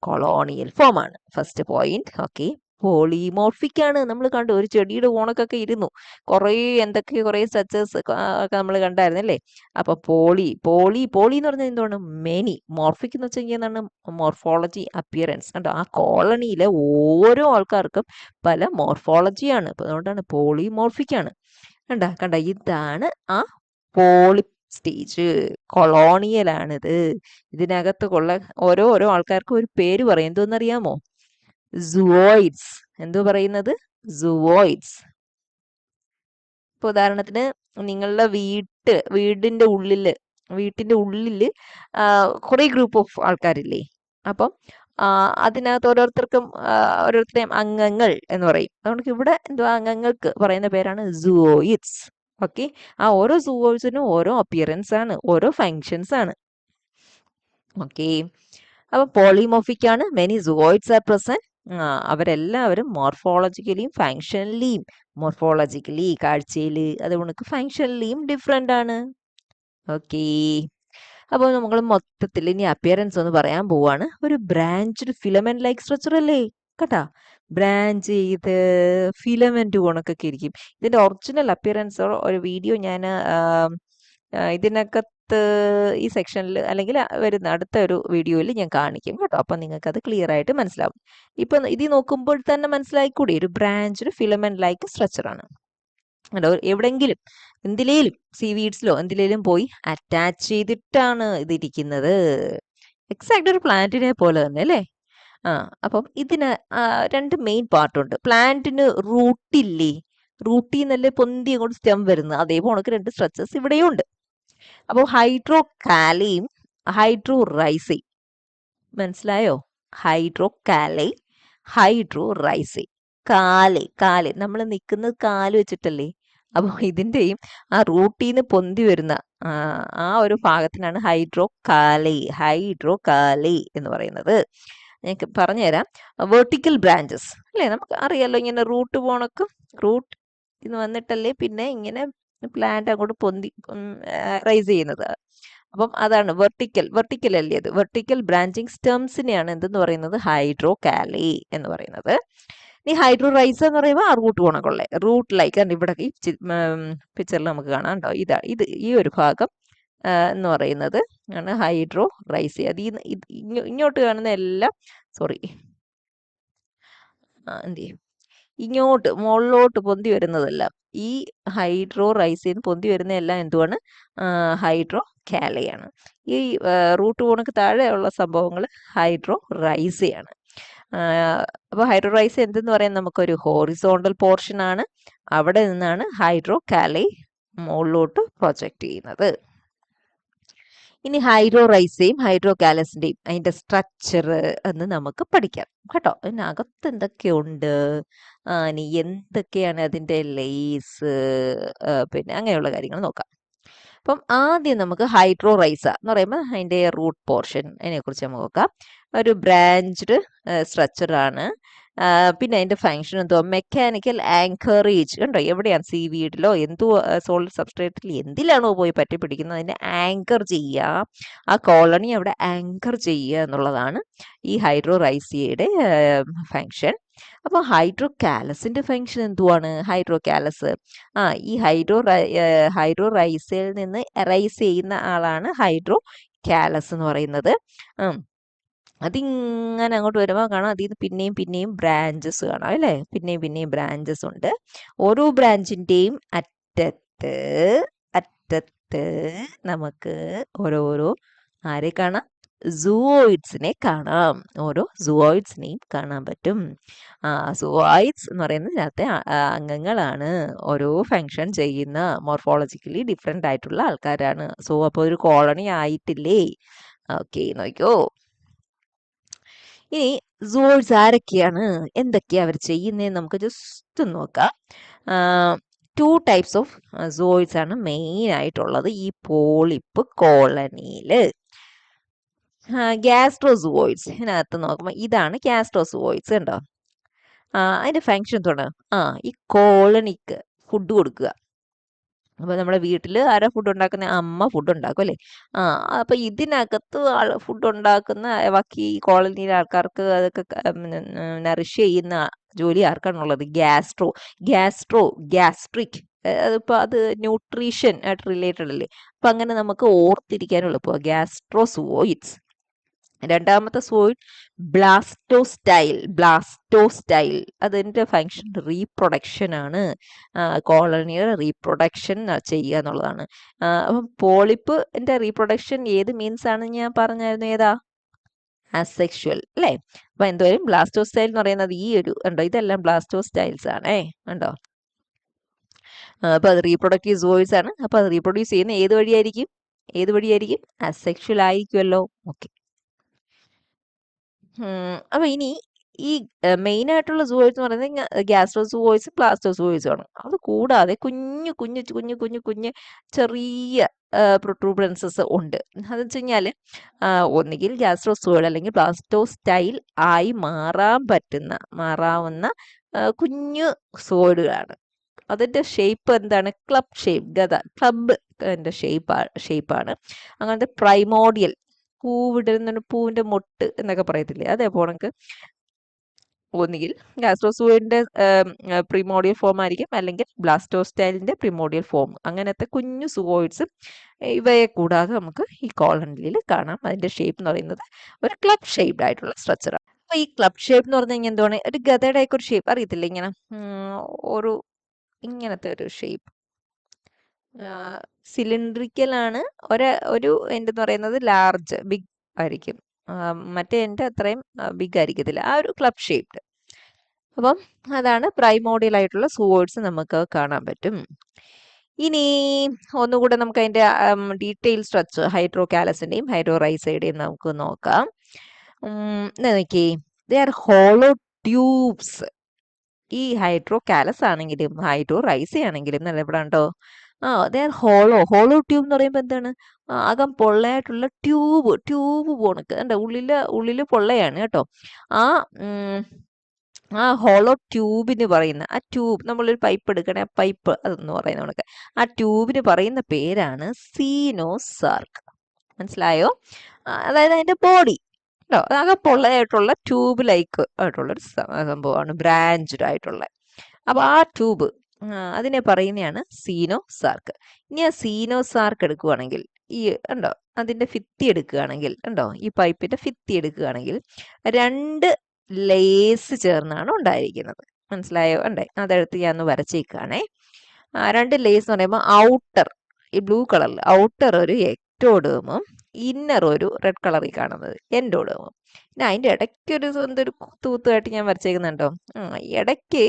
കൊളോണിയൽ ഫോം ആണ് ഫസ്റ്റ് പോയിന്റ്. ഓക്കെ. പോളിമോർഫിക് ആണ്. നമ്മൾ കണ്ടു ഒരു ചെടിയുടെ ഓണക്കൊക്കെ ഇരുന്നു കുറേ എന്തൊക്കെ കുറേ സ്ട്രക്ചേഴ്സ് ഒക്കെ നമ്മൾ കണ്ടായിരുന്നല്ലേ. അപ്പൊ പോളി പോളി പോളി എന്ന് പറഞ്ഞാൽ എന്താണ്? മെനി. മോർഫിക് എന്ന് വെച്ച് കഴിഞ്ഞാൽ എന്താണ്? Morphology, appearance. കണ്ടോ, ആ കോളനിയിലെ ഓരോ ആൾക്കാർക്കും പല മോർഫോളജിയാണ്. അപ്പൊ അതുകൊണ്ടാണ് പോളിമോർഫിക് ആണ്. കണ്ട കണ്ട ഇതാണ് ആ പോളി സ്റ്റേജ്. കൊളോണിയൽ ആണിത്. ഇതിനകത്ത് കൊള്ള ഓരോ ആൾക്കാർക്കും ഒരു പേര് പറയും. എന്തോന്നറിയാമോ? സുവോയിഡ്സ്. എന്തോ പറയുന്നത്? സുവോയിഡ്സ്. ഇപ്പൊ ഉദാഹരണത്തിന് നിങ്ങളുടെ വീട്ടിന്റെ ഉള്ളില് കുറെ ഗ്രൂപ്പ് ഓഫ് ആൾക്കാരില്ലേ. അപ്പം അതിനകത്ത് ഓരോരുത്തരെയും അംഗങ്ങൾ എന്ന് പറയും. അതുകൊണ്ട് ഇവിടെ എന്തുവാ, അംഗങ്ങൾക്ക് പറയുന്ന പേരാണ് സുവോയിഡ്സ്. ഓക്കെ. ആ ഓരോ സുവോയിഡ്സിനും ഓരോ അപ്പിയറൻസ് ആണ്, ഓരോ ഫങ്ഷൻസ് ആണ്. ഓക്കെ. അപ്പൊ പോളിമോർഫിക് ആണ്. Many zooids are present. അവരെല്ലാവരും മോർഫോളജിക്കലിയും ഫങ്ഷനലിയും, മോർഫോളജിക്കലി കാഴ്ചയിൽ, അതുകൊണ്ട് ഫങ്ഷനലിയും ഡിഫറെന്റ് ആണ്. ഓക്കെ. അപ്പോൾ നമ്മൾ മൊത്തത്തിൽ ഇനി അപ്പിയറൻസ് ഒന്ന് പറയാൻ പോവാണ്. ഒരു ബ്രാഞ്ച്ഡ് ഫിലമെന്റ് ലൈക്ക് സ്ട്രക്ചർ അല്ലേ. കേട്ടാ, ബ്രാഞ്ച് ചെയ്ത് ഫിലമെന്റ് കണക്കൊക്കെ ഇരിക്കും. ഇതിന്റെ ഒറിജിനൽ അപ്പിയറൻസ് ഒരു വീഡിയോ ഞാൻ ഇതിനകത്ത് ഈ സെക്ഷനിൽ അല്ലെങ്കിൽ വരുന്ന അടുത്ത ഒരു വീഡിയോയിൽ ഞാൻ കാണിക്കും കേട്ടോ. അപ്പം നിങ്ങൾക്ക് അത് ക്ലിയർ ആയിട്ട് മനസ്സിലാവും. ഇപ്പൊ ഇത് നോക്കുമ്പോൾ തന്നെ മനസ്സിലായിക്കൂടി, ഒരു ബ്രാഞ്ച്ഡ് ഫിലമെന്റ് ലൈക്ക് സ്ട്രക്ചർ ആണ്. എവിടെങ്കിലും എന്തിലേലും സീവീഡ്സിലോ എന്തിലേലും പോയി അറ്റാച്ച് ചെയ്തിട്ടാണ് ഇതിരിക്കുന്നത്. എക്സാക്ട് ഒരു പ്ലാന്റിനെ പോലെ തന്നെ അല്ലേ. അപ്പം ഇതിന് രണ്ട് മെയിൻ പാർട്ടുണ്ട്. പ്ലാന്റിന് റൂട്ടില്ലേ, റൂട്ടിൽ നിന്നല്ലേ പൊന്തി അങ്ങോട്ട് സ്റ്റെം വരുന്നത്. അതേപോലെ രണ്ട് സ്ട്രക്ചേഴ്സ് ഇവിടെയും ഉണ്ട്. അപ്പോൾ ഹൈഡ്രോകാലയും ഹൈഡ്രോറൈസയും മനസ്സിലായോ? ഹൈഡ്രോകാലൈ, ഹൈഡ്രോറൈസൈ. കാല് നമ്മൾ നിൽക്കുന്നത് കാല് വെച്ചിട്ടല്ലേ. അപ്പോൾ ഇതിന്റെയും ആ റൂട്ടിൽ നിന്ന് പൊന്തി വരുന്ന ആ ഒരു ഭാഗത്തിനാണ് ഹൈഡ്രോകാലൈ എന്ന് പറയുന്നത്. ഞാൻ പറഞ്ഞുതരാം. വെർട്ടിക്കൽ ബ്രാഞ്ചസ് അല്ലേ, നമുക്ക് അറിയാലോ. ഇങ്ങനെ റൂട്ട് റൂട്ട് ഇന്ന് വന്നിട്ടല്ലേ പിന്നെ ഇങ്ങനെ പ്ലാന്റ് അങ്ങോട്ട് പൊന്തി റൈസ് ചെയ്യുന്നത്. അപ്പം അതാണ് വെർട്ടിക്കൽ അല്ലേ അത്. വെർട്ടിക്കൽ ബ്രാഞ്ചിങ് സ്റ്റെംസിനെയാണ് എന്തെന്ന് പറയുന്നത്? ഹൈഡ്രോകാലൈ എന്ന് പറയുന്നത്. ഈ ഹൈഡ്രോറൈസ എന്ന് പറയുമ്പോൾ ആ റൂട്ട് ഗുണമുള്ള റൂട്ട് ലൈക്ക് ഇവിടെ ഈ പിക്ചറിൽ നമുക്ക് കാണാം കേട്ടോ. ഇത് ഈ ഒരു ഭാഗം എന്ന് പറയുന്നത് ആണ് ഹൈഡ്രോറൈസ. അത് ഇങ്ങോട്ട് കാണുന്ന എല്ലാം എന്ത് ചെയ്യും, ഇങ്ങോട്ട് മുകളിലോട്ട് പൊന്തി വരുന്നതെല്ലാം ഈ ഹൈഡ്രോറൈസിന്ന് പൊന്തി വരുന്നതെല്ലാം എന്തുവാണ്? ഹൈഡ്രോകാലയാണ്. ഈ റൂട്ട് കോണക്ക് താഴെയുള്ള സംഭവങ്ങൾ ഹൈഡ്രോറൈസയാണ്. അപ്പോൾ ഹൈഡ്രോറൈസ എന്തെന്ന് പറയാൻ, നമുക്കൊരു ഹോറിസോണ്ടൽ പോർഷൻ ആണ്. അവിടെ നിന്നാണ് ഹൈഡ്രോകാലൈ മുകളിലോട്ട് പ്രൊജക്റ്റ് ചെയ്യുന്നത്. ഇനി ഹൈഡ്രോറൈസയും ഹൈഡ്രോകാലസിന്റെയും അതിന്റെ സ്ട്രക്ചർ എന്ന് നമുക്ക് പഠിക്കാം കേട്ടോ. അതിനകത്ത് എന്തൊക്കെയുണ്ട്, ഇനി എന്തൊക്കെയാണ് അതിന്റെ ലേസ്, പിന്നെ അങ്ങനെയുള്ള കാര്യങ്ങൾ നോക്കാം. അപ്പം ആദ്യം നമുക്ക് ഹൈഡ്രോറൈസ എന്ന് പറയുമ്പോൾ അതിന്റെ റൂട്ട് പോർഷൻ, അതിനെക്കുറിച്ച് നമുക്ക് നോക്കാം. ഒരു ബ്രാഞ്ച്ഡ് സ്ട്രക്ചർ ആണ്. പിന്നെ അതിന്റെ ഫങ്ഷൻ എന്തോ മെക്കാനിക്കൽ ആങ്കറേജ്. കണ്ടോ, എവിടെയാണ് സീവീഡിലോ എന്തോ സോളിഡ് സബ്സ്ട്രേറ്റിൽ എന്തിലാണോ പോയി പറ്റി പിടിക്കുന്നത് അതിനെ ആങ്കർ ചെയ്യുക, ആ കോളനി അവിടെ ആങ്കർ ചെയ്യുക എന്നുള്ളതാണ് ഈ ഹൈഡ്രോറൈസിയയുടെ ഫങ്ഷൻ. അപ്പോൾ ഹൈഡ്രോകാലസിന്റെ ഫങ്ഷൻ എന്തുവാണ്? ഹൈഡ്രോകാലസ് ഈ ഹൈഡ്രോറൈസയിൽ നിന്ന് എറൈസ് ചെയ്യുന്ന ആളാണ് ഹൈഡ്രോകാലസ് എന്ന് പറയുന്നത്. അതിങ്ങനെ അങ്ങോട്ട് വരുമ്പോൾ കാണാം, അതിൽ നിന്ന് പിന്നെയും ബ്രാഞ്ചസ് കാണാം അല്ലേ. പിന്നെയും ബ്രാഞ്ചസ് ഉണ്ട്. ഓരോ ബ്രാഞ്ചിന്റെയും അറ്റത്ത് നമുക്ക് ഓരോരോ ആരെ കാണാം? സൂവോയിഡ്സിനെ കാണാം. ഓരോ സൂവോയിഡ്സിനെയും കാണാൻ പറ്റും. സൂവോയിഡ്സ് എന്ന് പറയുന്നതിനകത്തെ അംഗങ്ങളാണ്. ഓരോ ഫങ്ഷൻ ചെയ്യുന്ന മോർഫോളജിക്കലി ഡിഫറെന്റ് ആയിട്ടുള്ള ആൾക്കാരാണ്. അപ്പോൾ ഒരു കോളനി ആയിട്ടില്ലേ? ഓക്കെ, നോക്കിയോ. ഇനി സൂവോയിഡ്സ് ആരൊക്കെയാണ്, എന്തൊക്കെയാ അവർ ചെയ്യുന്നതെന്ന് നമുക്ക് ജസ്റ്റ് നോക്കാം. 2 ടൈപ്സ് ഓഫ് സൂവോയിഡ്സ് ആണ് മെയിൻ ആയിട്ടുള്ളത് ഈ പോളിപ്പ് കോളനിയില്. ഗ്യാസ്ട്രോസുവോയിഡ്സ് ഇതിനകത്ത് നോക്കുമ്പോൾ ഇതാണ് ഗ്യാസ്ട്രോസുവോയിഡ്സ് കണ്ടോ. അതിന്റെ ഫങ്ഷൻ എന്താണ്? ഈ കോളനിക്ക് ഫുഡ് കൊടുക്കുക. അപ്പൊ നമ്മുടെ വീട്ടിൽ ആരാ ഫുഡ് ഉണ്ടാക്കുന്ന? അമ്മ ഫുഡ് ഉണ്ടാക്കും അല്ലേ. അപ്പൊ ഇതിനകത്ത് ഫുഡ് ഉണ്ടാക്കുന്ന ബാക്കി കോളനിയിലെ ആൾക്കാർക്ക് അതൊക്കെ നറിഷ് ചെയ്യുന്ന ജോലി ആർക്കാണുള്ളത്? Gastro gastric. അതിപ്പോ അത് ന്യൂട്രീഷൻ ആയിട്ട് റിലേറ്റഡ് അല്ലേ. അപ്പൊ അങ്ങനെ നമുക്ക് ഓർത്തിരിക്കാനുള്ള ഗ്യാസ്ട്രോസുവോയിഡ്സ്. രണ്ടാമത്തെ സോയിഡ് ബ്ലാസ്റ്റോസ്റ്റൈൽ അതിന്റെ ഫങ്ഷൻ റീപ്രൊഡക്ഷൻ ആണ്. കോളനിയുടെ റീപ്രൊഡക്ഷൻ ചെയ്യുക എന്നുള്ളതാണ്. അപ്പം പോളിപ്പിന്റെ റീപ്രൊഡക്ഷൻ ഏത് മീൻസ് ആണ് ഞാൻ പറഞ്ഞായിരുന്നു? ഏതാ? അസെക്ഷുവൽ അല്ലേ. അപ്പൊ എന്തോരും ബ്ലാസ്റ്റോസ്റ്റൈൽ എന്ന് പറയുന്നത് ഈ ഒരു ഉണ്ടോ, ഇതെല്ലാം ബ്ലാസ്റ്റോസ്റ്റൈൽസ് ആണേ. ഉണ്ടോ? അപ്പൊ അത് റീപ്രൊഡക്റ്റീവ് സോയിഡ്സ് ആണ്. അപ്പൊ അത് റീപ്രൊഡ്യൂസ് ചെയ്യുന്ന ഏത് വഴിയായിരിക്കും? അസെക്ഷുവൽ ആയിരിക്കുമല്ലോ. ഓക്കെ. അപ്പൊ ഇനി ഈ മെയിൻ ആയിട്ടുള്ള സൂവോയിഡ്സ് എന്ന് പറയുന്നത് ഗ്യാസ്ട്രോസൂവോയിഡ്സും ബ്ലാസ്റ്റോസൂവോയിഡ്സും ആണ്. അത് കൂടാതെ കുഞ്ഞു കുഞ്ഞു കുഞ്ഞു കുഞ്ഞു കുഞ്ഞ് ചെറിയ പ്രൊട്രൂബറൻസസ് ഉണ്ട്. അതെന്ന് വെച്ച് കഴിഞ്ഞാൽ ഒന്നുകിൽ ഗ്യാസ്ട്രോസൂവോയിഡ് അല്ലെങ്കിൽ ബ്ലാസ്റ്റോസ്റ്റൈൽ ആയി മാറാവുന്ന കുഞ്ഞു സൂവോയിഡുകളാണ്. അതിന്റെ ഷേപ്പ് എന്താണ്? ക്ലബ് ഷേപ്പ്, ക്ലബ് ഷേപ്പാണ്. അങ്ങനത്തെ പ്രൈമോഡിയൽ പൂവിന്റെ മൊട്ട് എന്നൊക്കെ പറയത്തില്ലേ, അതേപോലെ നമുക്ക് ഒന്നുകിൽ ഗ്യാസ്ട്രോസൂയിഡിന്റെ പ്രിമോഡിയൽ ഫോം ആയിരിക്കും, അല്ലെങ്കിൽ ബ്ലാസ്റ്റോസ്റ്റൈലിന്റെ പ്രിമോഡിയൽ ഫോം. അങ്ങനത്തെ കുഞ്ഞു സൂവോയിഡ്സും ഇവയെ കൂടാതെ നമുക്ക് ഈ കോളനിയിൽ കാണാം. അതിന്റെ ഷേപ്പ് എന്ന് പറയുന്നത് ഒരു ക്ലബ് ഷേപ്ഡ് ആയിട്ടുള്ള സ്ട്രക്ചറാണ്. അപ്പൊ ഈ ക്ലബ് ഷേപ്പ് എന്ന് പറഞ്ഞു കഴിഞ്ഞാൽ എന്താണ്? ഒരു ഗതയുടെ ഒക്കെ ഒരു ഷേപ്പ് അറിയത്തില്ല, ഇങ്ങനെ ഒരു ഇങ്ങനത്തെ ഒരു ഷേപ്പ്. സിലിണ്ട്രിക്കൽ ആണ്. ഒരു എന്തെന്ന് പറയുന്നത് ലാർജ് ബിഗ് ആയിരിക്കും. മറ്റേ എൻ്റെ അത്രയും ബിഗ് ആയിരിക്കത്തില്ല. ആ ഒരു ക്ലബ് ഷേപ്ഡ്. അപ്പം അതാണ് പ്രൈമോഡിയൽ ആയിട്ടുള്ള സൂവോയിഡ്സ് നമുക്ക് കാണാൻ പറ്റും. ഇനി ഒന്നുകൂടെ നമുക്ക് അതിന്റെ ഡീറ്റെയിൽ സ്ട്രക്ചർ ഹൈഡ്രോകാലസിന്റെയും ഹൈഡ്രോറൈസയുടെയും നമുക്ക് നോക്കാം. നോക്കിയേ, ദേ ആർ ഹോളോ ട്യൂബ്സ്. ഈ ഹൈഡ്രോകാലസ് ആണെങ്കിലും ഹൈഡ്രോറൈസ ആണെങ്കിലും നല്ല ഇവിടെ ഉണ്ടോ? ദേ ആർ ഹോളോ ട്യൂബ് എന്ന് പറയുമ്പോൾ എന്താണ്? അകം പൊള്ളയായിട്ടുള്ള ട്യൂബ് പോണക്ക് എന്താ, ഉള്ളില് പൊള്ളയാണ് കേട്ടോ. ആ ഹോളോ ട്യൂബിന് പറയുന്ന ആ ട്യൂബ്, നമ്മളൊരു പൈപ്പ് എടുക്കണേ, ആ പൈപ്പ് അതെന്ന് പറയുന്ന നമുക്ക് ആ ട്യൂബിന് പറയുന്ന പേരാണ് സീനോസാർക്ക്. മനസ്സിലായോ? അതായത് അതിന്റെ ബോഡി കേട്ടോ, അകം പൊള്ളയായിട്ടുള്ള ട്യൂബ് ലൈക്ക് ആയിട്ടുള്ളൊരു സംഭവമാണ്, ബ്രാഞ്ച്ഡ് ആയിട്ടുള്ള. അപ്പൊ ആ ട്യൂബ് അതിനെ പറയുന്നതാണ് സീനോസാർക്ക്. ഇനി ആ സീനോസാർക്ക് എടുക്കുകയാണെങ്കിൽ ഈ ഉണ്ടോ, അതിന്റെ ഭിത്തി എടുക്കുകയാണെങ്കിൽ ഉണ്ടോ, ഈ പൈപ്പിന്റെ ഭിത്തി എടുക്കുകയാണെങ്കിൽ 2 ലേസ് ചേർന്നാണ് ഉണ്ടായിരിക്കുന്നത്. മനസ്സിലായോ? അതെടുത്ത് ഞാൻ ഒന്ന് വരച്ചേക്കാണേ. 2 ലേസ് എന്ന് പറയുമ്പോൾ ഔട്ടർ ഈ ബ്ലൂ കളറിൽ ഔട്ടർ ഒരു എക്ടോഡേമും ഇന്നർ ഒരു റെഡ് കളറിൽ കാണുന്നത് എൻഡോഡേമും. പിന്നെ അതിന്റെ ഇടയ്ക്ക് എന്തൊരു തൂത്തായിട്ട് ഞാൻ വരച്ചേക്കുന്നുണ്ടോ? ഇടയ്ക്ക്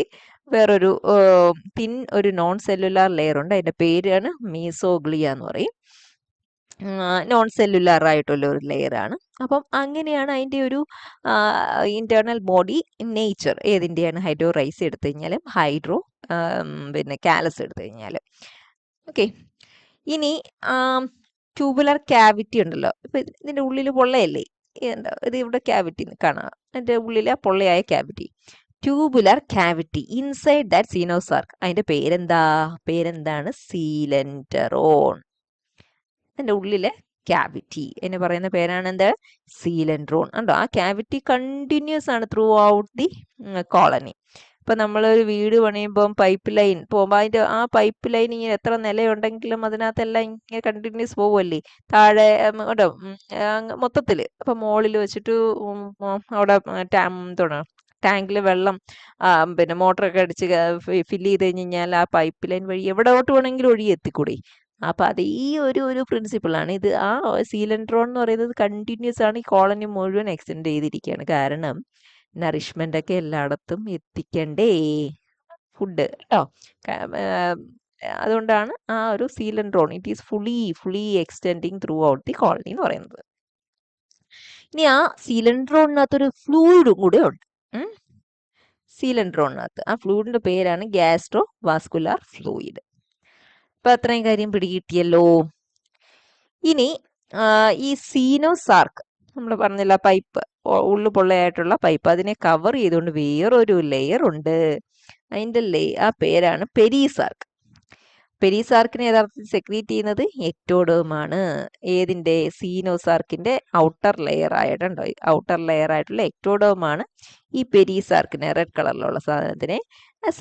വേറൊരു ഒരു നോൺ സെല്ലുലാർ ലെയർ ഉണ്ട്. അതിന്റെ പേരാണ് മീസോഗ്ലിയ എന്ന് പറയും. നോൺ സെല്ലുലാർ ആയിട്ടുള്ള ഒരു ലെയർ ആണ്. അപ്പം അങ്ങനെയാണ് അതിന്റെ ഒരു ഇന്റേണൽ ബോഡി നേച്ചർ. ഏതിന്റെയാണ്? ഹൈഡ്രോറൈസ് എടുത്തു കഴിഞ്ഞാലും പിന്നെ കാലസ് എടുത്തു കഴിഞ്ഞാലും. ഓക്കെ. ഇനി ട്യൂബുലർ ക്യാവിറ്റി ഉണ്ടല്ലോ. ഇപ്പൊ ഇതിന്റെ ഉള്ളിൽ പൊള്ളയല്ലേ, ഇത് ഇവിടെ ക്യാവിറ്റി കാണാം. അതിന്റെ ഉള്ളിലെ പൊള്ളയായ cavity, tubular cavity inside that coenosarc. അതിന്റെ പേരെന്താണ്? സീലൻഡറോൺ. അതിന്റെ ഉള്ളിലെ ക്യാവിറ്റി എന്ന് പറയുന്ന പേരാണ് എന്ത്? സീലൻഡ്രോൺ. ഉണ്ടോ? ആ ക്യാവിറ്റി കണ്ടിന്യൂസ് ആണ് ത്രൂ ഔട്ട് ദി കോളനി. ഇപ്പൊ നമ്മളൊരു വീട് പണിയുമ്പോൾ പൈപ്പ് ലൈൻ പോകുമ്പോൾ അതിന്റെ ആ പൈപ്പ് ലൈൻ ഇങ്ങനെ എത്ര നിലയുണ്ടെങ്കിലും അതിനകത്തെല്ലാം ഇങ്ങനെ കണ്ടിന്യൂസ് പോവല്ലേ താഴെ കേട്ടോ, മൊത്തത്തില്. അപ്പൊ മുകളിൽ വെച്ചിട്ട് അവിടെ ടാങ്കിൽ വെള്ളം പിന്നെ മോട്ടറൊക്കെ അടിച്ച് ഫില്ല് ചെയ്ത് കഴിഞ്ഞാൽ ആ പൈപ്പ് ലൈൻ വഴി എവിടോട്ട് വേണമെങ്കിലും ഒഴുകി എത്തിക്കൂടെ. അപ്പൊ അത് ഈ ഒരു പ്രിൻസിപ്പിളാണ് ഇത്. ആ സീലൻഡ്രോൺ എന്ന് പറയുന്നത് കണ്ടിന്യൂസ് ആണ്, ഈ കോളനി മുഴുവൻ എക്സ്റ്റെൻഡ് ചെയ്തിരിക്കുകയാണ്. കാരണം നറിഷ്മെന്റ് ഒക്കെ എല്ലായിടത്തും എത്തിക്കണ്ടേ ഫുഡ് കേട്ടോ. അതുകൊണ്ടാണ് ആ ഒരു coelenteron it is fully extending throughout the colony എന്ന് പറയുന്നത്. ഇനി ആ സീലൻഡ്രോണിനകത്തൊരു ഫ്ലൂയിഡും കൂടെ ഉണ്ട്. സീലൻഡ്രോണിനകത്ത് ആ ഫ്ലൂയിഡിന്റെ പേരാണ് ഗ്യാസ്ട്രോ വാസ്കുലാർ ഫ്ലൂയിഡ്. അപ്പൊ അത്രയും കാര്യം പിടികിട്ടിയല്ലോ. ഇനി ഈ സീനോസാർക്ക് നമ്മൾ പറഞ്ഞില്ല പൈപ്പ്, ഉള്ളു പൊള്ളയായിട്ടുള്ള പൈപ്പ്, അതിനെ കവർ ചെയ്തുകൊണ്ട് വേറൊരു ലെയർ ഉണ്ട്. അതിൻ്റെ ആ പേരാണ് പെരിസാർക്ക്. പെരിസാർക്കിനെ യഥാർത്ഥത്തിൽ സെക്രീറ്റ് ചെയ്യുന്നത് എക്ടോഡേമാണ്. ഏതിൻ്റെ? സീനോസാർക്കിന്റെ ഔട്ടർ ലെയർ ആയിട്ടുണ്ടോ, ഔട്ടർ ലെയർ ആയിട്ടുള്ള എക്ടോഡേമാണ് ഈ പെരിസാർക്കിനെ, റെഡ് കളറിലുള്ള സാധനത്തിനെ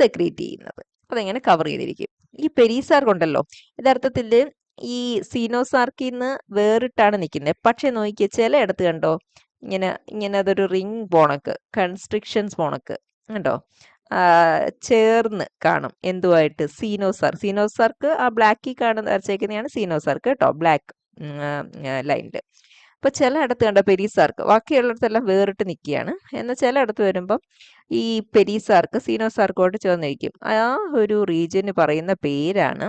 സെക്രീറ്റ് ചെയ്യുന്നത്. അതെങ്ങനെ കവർ ചെയ്തിരിക്കും. ഈ പെരിസാർക്ക് ഉണ്ടല്ലോ, യഥാർത്ഥത്തിൽ ഈ സീനോസാർക്കിൽ നിന്ന് വേറിട്ടാണ് നിൽക്കുന്നത്. പക്ഷെ നോക്കിയ ചിലയിടത്ത് കണ്ടോ, ഇങ്ങനെ ഇങ്ങനെ അതൊരു റിംഗ് പോണക്ക്, കൺസ്ട്രിക്ഷൻസ് പോണക്ക് കണ്ടോ, ചേർന്ന് കാണും. എന്തുമായിട്ട്? സീനോസാർക്ക് ആ ബ്ലാക്കിൽ കാണുന്ന വരച്ചേക്കുന്നതാണ് സീനോസാർക്ക് കേട്ടോ, ബ്ലാക്ക് ലൈനിൽ. അപ്പൊ ചിലയിടത്ത് കണ്ടോ പെരിസാർക്ക്, ബാക്കിയുള്ളിടത്തെല്ലാം വേറിട്ട് നിൽക്കുകയാണ്. എന്നാൽ ചിലയിടത്ത് വരുമ്പം ഈ പെരിസാർക്ക് സീനോസാർക്കോട്ട് ചേർന്നിരിക്കും. ആ ഒരു റീജിയന് പറയുന്ന പേരാണ്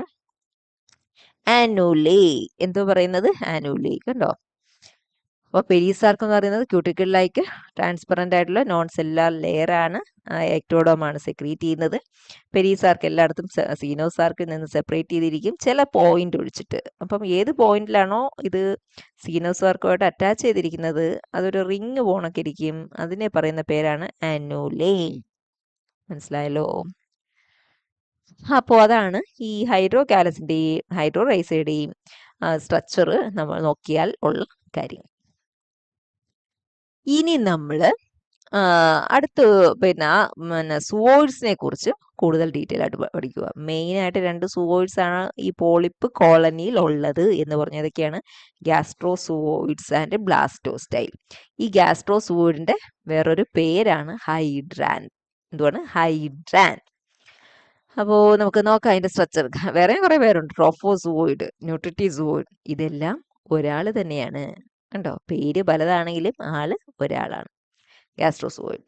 ആനുലേ. എന്തോ പറയുന്നത്? ആനുലേ. കണ്ടോ? അപ്പോൾ പെരിസാർക്ക് എന്ന് പറയുന്നത് ക്യൂട്ടിക്കിൾ ലൈക്ക് ട്രാൻസ്പെറൻ്റ് ആയിട്ടുള്ള നോൺ സെല്ലുലാർ ലെയർ ആണ്, എക്ടോഡോമാണ് സെക്രീറ്റ് ചെയ്യുന്നത്. പെരിസാർക്ക് എല്ലായിടത്തും സീനോസാർക്കിൽ നിന്ന് സെപ്പറേറ്റ് ചെയ്തിരിക്കും, ചില പോയിന്റ് ഒഴിച്ചിട്ട്. അപ്പം ഏത് പോയിന്റിലാണോ ഇത് സീനോസാർക്കുമായിട്ട് അറ്റാച്ച് ചെയ്തിരിക്കുന്നത് അതൊരു റിങ് പോണൊക്കെ ഇരിക്കും. അതിനെ പറയുന്ന പേരാണ് ആനുലേ. മനസ്സിലായല്ലോ? അപ്പോൾ അതാണ് ഈ ഹൈഡ്രോകാലസിൻ്റെയും ഹൈഡ്രോറൈസയുടെയും സ്ട്രക്ചർ നമ്മൾ നോക്കിയാൽ ഉള്ള കാര്യം. ഇനി നമ്മൾ അടുത്ത് പിന്നെ സുവോയിഡ്സിനെ കുറിച്ച് കൂടുതൽ ഡീറ്റെയിൽ ആയിട്ട് പഠിക്കുക. മെയിനായിട്ട് 2 സുവോയിഡ്സ് ആണ് ഈ പോളിപ്പ് കോളനിയിൽ ഉള്ളത് എന്ന് പറഞ്ഞതൊക്കെയാണ് ഗ്യാസ്ട്രോസുവോയിഡ്സ് ആൻഡ് ബ്ലാസ്റ്റോസ്റ്റൈൽ. ഈ ഗ്യാസ്ട്രോസുവോയിഡിന്റെ വേറൊരു പേരാണ് ഹൈഡ്രാൻ. എന്തുവാണ്? ഹൈഡ്രാൻ. അപ്പോൾ നമുക്ക് നോക്കാം അതിന്റെ സ്ട്രക്ചർ. വേറെയും കുറേ പേരുണ്ട്, ട്രോഫോസുവോയിഡ്, ന്യൂട്രിറ്റിസുവോയിഡ്. ഇതെല്ലാം ഒരാൾ തന്നെയാണ്. കണ്ടോ, പേര് പലതാണെങ്കിലും ആള് ഒരാളാണ്. ഗ്യാസ്ട്രോസുവോയിഡ്.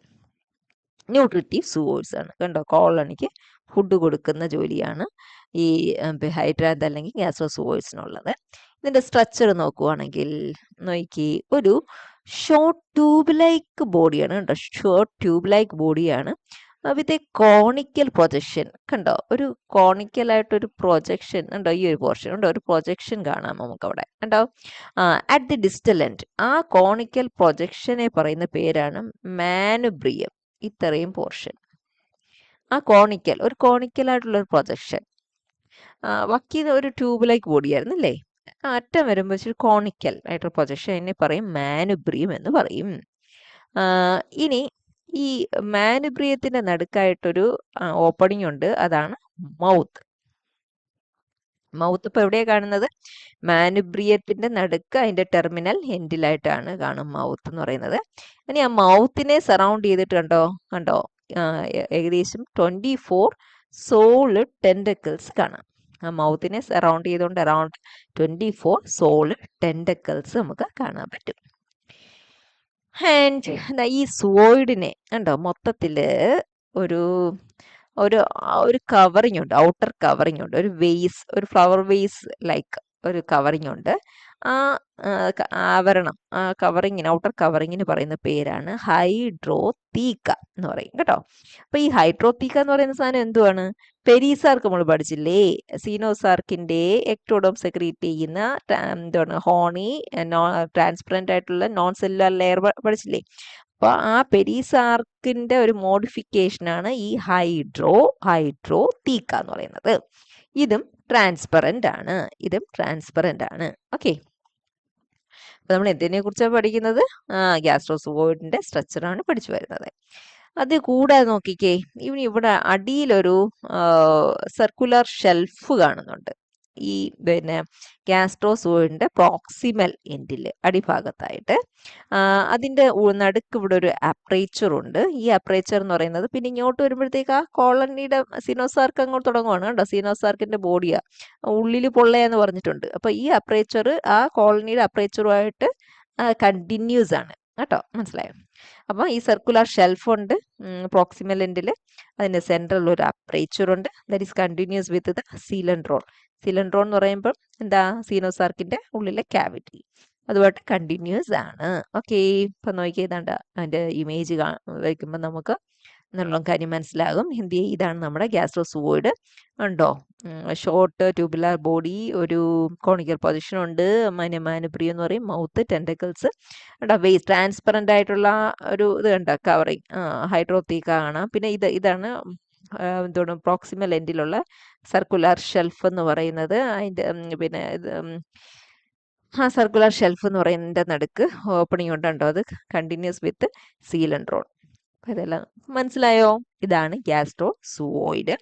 ന്യൂട്രിറ്റീവ് സുവോയിഡ്സ് ആണ്. കണ്ടോ, കോളനിക്ക് ഫുഡ് കൊടുക്കുന്ന ജോലിയാണ് ഈ ഹൈഡ്രാന്ത് അല്ലെങ്കിൽ ഗ്യാസ്ട്രോസുവോയിഡ്സിനുള്ളത്. ഇതിന്റെ സ്ട്രക്ചർ നോക്കുവാണെങ്കിൽ നോക്കി, ഒരു ഷോർട്ട് ട്യൂബ് ലൈക്ക് ബോഡിയാണ് കേട്ടോ, ഷോർട്ട് ട്യൂബ് ലൈക്ക് ബോഡിയാണ് വിത്ത് എ കോണിക്കൽ പ്രൊജക്ഷൻ. കണ്ടോ, ഒരു കോണിക്കൽ ആയിട്ടൊരു പ്രൊജക്ഷൻ ഉണ്ടോ, ഈ ഒരു പോർഷൻ ഉണ്ടോ, ഒരു പ്രൊജക്ഷൻ കാണാം നമുക്ക് അവിടെ കണ്ടോ. അറ്റ് ദി ഡിസ്റ്റൽ എൻഡ്, ആ കോണിക്കൽ പ്രൊജക്ഷനെ പറയുന്ന പേരാണ് മാനുബ്രിയം. ഇത്രയും പോർഷൻ ആ കോണിക്കൽ, ഒരു കോണിക്കൽ ആയിട്ടുള്ള ഒരു പ്രൊജക്ഷൻ. ബാക്കി ഒരു ട്യൂബ് ലൈക്ക് ബോഡിയായിരുന്നു അല്ലേ, അറ്റം വരുമ്പോൾ ഇച്ചിരി കോണിക്കൽ ആയിട്ടുള്ള പ്രൊജക്ഷൻ, അതിനെ പറയും മാനുബ്രിയം എന്ന് പറയും. ഇനി ഈ മാനുബ്രിയത്തിന്റെ നടുക്കായിട്ടൊരു ഓപ്പണിംഗ് ഉണ്ട്, അതാണ് മൗത്ത്. മൗത്ത് ഇപ്പൊ എവിടെയാ കാണുന്നത്? മാനുബ്രിയത്തിന്റെ നടുക്ക് അതിന്റെ ടെർമിനൽ എൻഡിലായിട്ടാണ് കാണും മൗത്ത് എന്ന് പറയുന്നത്. ഇനി ആ മൗത്തിനെ സറൗണ്ട് ചെയ്തിട്ട് കണ്ടോ ഏകദേശം 24 സോളിഡ് ടെൻഡക്കിൾസ് കാണാം. ആ മൗത്തിനെ സറൗണ്ട് ചെയ്തുകൊണ്ട് അറൗണ്ട് 24 സോളിഡ് ടെൻഡക്കിൾസ് നമുക്ക് കാണാൻ പറ്റും. ആൻഡ് ഈ സുവോയിഡിനെ കണ്ടോ, മൊത്തത്തില് ഒരു ഒരു ഒരു കവറിങ് ഉണ്ട്, ഔട്ടർ കവറിങ് ഉണ്ട്, ഒരു വേസ്, ഒരു ഫ്ലവർ വേസ് ലൈക്ക് ഒരു കവറിങ് ഉണ്ട്. ആ ആവരണം, ആ കവറിങ്ങിന്, ഔട്ടർ കവറിങ്ങിന് പറയുന്ന പേരാണ് ഹൈഡ്രോത്തീക്ക എന്ന് പറയും കേട്ടോ. അപ്പൊ ഈ ഹൈഡ്രോത്തീക്ക എന്ന് പറയുന്ന സാധനം എന്തുവാണ്? പെരിസാർക്ക് നമ്മൾ പഠിച്ചില്ലേ, സീനോസാർക്കിന്റെ എക്ടോഡോം സെക്രീറ്റ് ചെയ്യുന്ന എന്താണ്, ഹോണി ട്രാൻസ്പെറന്റ് ആയിട്ടുള്ള നോൺ സെല്ലുലാർ ലെയർ പഠിച്ചില്ലേ. അപ്പൊ ആ പെരിസാർക്കിന്റെ ഒരു മോഡിഫിക്കേഷൻ ആണ് ഈ ഹൈഡ്രോത്തീക്ക എന്ന് പറയുന്നത്. ഇതും ട്രാൻസ്പെറന്റ് ആണ്, ഇതും ട്രാൻസ്പെറന്റ് ആണ്. ഓക്കെ, അപ്പൊ നമ്മൾ എന്തിനെ കുറിച്ചാണ് പഠിക്കുന്നത്? ഗ്യാസ്ട്രോസുവോയിഡിന്റെ സ്ട്രക്ചറാണ് പഠിച്ചു വരുന്നത്. അത് കൂടാതെ നോക്കിക്കേ, ഇവിടെ അടിയിലൊരു സർക്കുലർ ഷെൽഫ് കാണുന്നുണ്ട്. ഈ പിന്നെ ഗ്യാസ്ട്രോസുവോയിഡിന്റെ പ്രോക്സിമൽ എൻഡിൽ അടിഭാഗത്തായിട്ട് അതിന്റെ നടുക്ക് ഇവിടെ ഒരു അപ്രേച്ചർ ഉണ്ട്. ഈ അപ്രേച്ചർ എന്ന് പറയുന്നത് പിന്നെ ഇങ്ങോട്ട് വരുമ്പോഴത്തേക്ക് ആ കോളനിയുടെ സീനോസാർക്ക് അങ്ങോട്ട് തുടങ്ങുവാണ് കേട്ടോ. സീനോസാർക്കിന്റെ ബോഡിയാ, ഉള്ളിൽ പൊള്ളയെന്ന് പറഞ്ഞിട്ടുണ്ട്. അപ്പൊ ഈ അപ്രേച്ചർ ആ കോളനിയുടെ അപ്രേച്ചറുമായിട്ട് കണ്ടിന്യൂസ് ആണ് കേട്ടോ, മനസ്സിലായോ? അപ്പൊ ഈ സർക്കുലർ ഷെൽഫ് ഉണ്ട് പ്രോക്സിമൽ എൻഡിൽ, അതിന്റെ സെൻട്രൽ ഒരു അപ്രേച്ചർ ഉണ്ട്, that is continuous with the coelenteron. Coelenteron എന്ന് പറയുമ്പോൾ എന്താ, സീനോസാർക്കിന്റെ ഉള്ളിലെ ക്യാവിറ്റി, അതുമായിട്ട് കണ്ടിന്യൂസ് ആണ്. ഓക്കെ, ഇപ്പൊ നോക്കിയതാണ്ട് അതിന്റെ ഇമേജ് വയ്ക്കുമ്പോൾ നമുക്ക് എന്നുള്ള കാര്യം മനസ്സിലാകും. എന്ത് ചെയ്യും, ഇതാണ് നമ്മുടെ ഗ്യാസ്ട്രോസൂവോയിഡ്. ഉണ്ടോ? ഷോർട്ട് ട്യൂബുലാർ ബോഡി, ഒരു കോണിക്കൽ പൊസിഷൻ ഉണ്ട്, മാനുപ്രിയം എന്ന് പറയും, മൗത്ത്, ടെൻറ്റക്കിൾസ് ഉണ്ടോ, വേസ്റ്റ് ട്രാൻസ്പെറൻ്റ് ആയിട്ടുള്ള ഒരു ഇത് കണ്ട കവറിങ്, ഹൈഡ്രോത്തീക്ക കാണാം. പിന്നെ ഇതാണ് എന്താണ് പ്രോക്സിമൽ എൻഡിലുള്ള സർക്കുലർ ഷെൽഫ് എന്ന് പറയുന്നത്. അതിൻ്റെ പിന്നെ സർക്കുലർ ഷെൽഫ് എന്ന് പറയുന്നതിൻ്റെ നടുക്ക് ഓപ്പണിംഗ് ഉണ്ടോ, അത് കണ്ടിന്യൂസ് വിത്ത് സീലൻഡ്രോൺ. അപ്പോൾ ഇതെല്ലാം മനസ്സിലായോ? ഇതാണ് ഗ്യാസ്ട്രോസൂവോയിഡ്.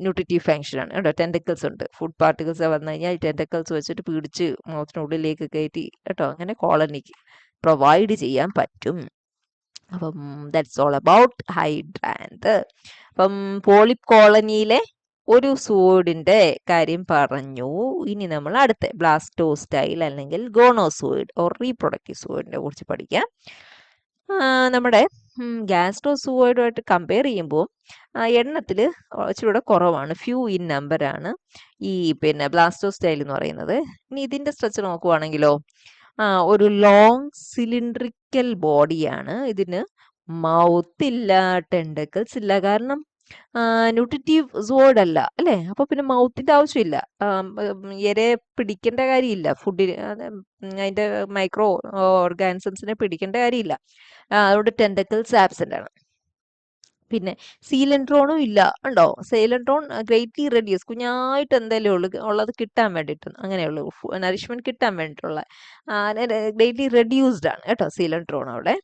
ന്യൂട്രിറ്റീവ് ഫങ്ഷനാണ് കേട്ടോ. ടെൻറ്റക്കിൾസ് ഉണ്ട്. ഫുഡ് പാർട്ടിക്കിൾസ് വന്നു കഴിഞ്ഞാൽ ഈ ടെൻറ്റക്കിൾസ് വെച്ചിട്ട് പിടിച്ച് മൗത്തിനുള്ളിലേക്ക് കയറ്റി കേട്ടോ, അങ്ങനെ കോളനിക്ക് പ്രൊവൈഡ് ചെയ്യാൻ പറ്റും. അപ്പം ദാറ്റ്സ് ഓൾ അബൌട്ട് ഹൈഡ്രാന്ത്. അപ്പം പോളിപ്പ് കോളനിയിലെ ഒരു സൂയിഡിന്റെ കാര്യം പറഞ്ഞു. ഇനി നമ്മൾ അടുത്ത ബ്ലാസ്റ്റോസ്റ്റൈൽ അല്ലെങ്കിൽ ഗോണോസൂയിഡ് ഓർ റീപ്രൊഡക്റ്റീവ് സൂയിഡിനെ കുറിച്ച് പഠിക്കാം. നമ്മുടെ ഗ്യാസ്ട്രോസൂവോയിഡുമായിട്ട് കമ്പയർ ചെയ്യുമ്പോൾ എണ്ണത്തിൽ ഇച്ചിരി കുറവാണ്, ഫ്യൂ ഇൻ നമ്പറാണ് ഈ പിന്നെ ബ്ലാസ്റ്റോസ്റ്റൈൽ എന്ന് പറയുന്നത്. ഇനി ഇതിൻ്റെ സ്ട്രക്ചർ നോക്കുവാണെങ്കിലോ, ഒരു ലോങ് സിലിണ്ട്രിക്കൽ ബോഡിയാണ്. ഇതിന് മൗത്ത് ഇല്ല, ടെൻഡക്കിൾസ് ഇല്ല. കാരണം ന്യൂട്രിറ്റീവ് സൂവോയിഡ് അല്ല അല്ലേ, അപ്പോൾ പിന്നെ മൗത്തിൻ്റെ ആവശ്യമില്ല. ഇരയെ പിടിക്കേണ്ട കാര്യമില്ല, ഫുഡിന് അതിൻ്റെ മൈക്രോ ഓർഗാനിസംസിനെ പിടിക്കേണ്ട കാര്യമില്ല. അതുകൊണ്ട് ടെൻഡക്കിൾസ് ആബ്സെൻ്റ് ആണ്. പിന്നെ സീലൻഡ്രോണും ഇല്ല, ഉണ്ടോ? സീലൻഡ്രോൺ ഗ്രേറ്റ്ലി റെഡ്യൂസ്, കുഞ്ഞായിട്ട് എന്തായാലും ഉള്ളത് കിട്ടാൻ വേണ്ടിയിട്ട്, അങ്ങനെയുള്ളൂ, നറിഷ്മെന്റ് കിട്ടാൻ വേണ്ടിയിട്ടുള്ള ഗ്രേറ്റ്ലി റെഡ്യൂസ്ഡ് ആണ് കേട്ടോ സീലൻഡ്രോൺ അവിടെ.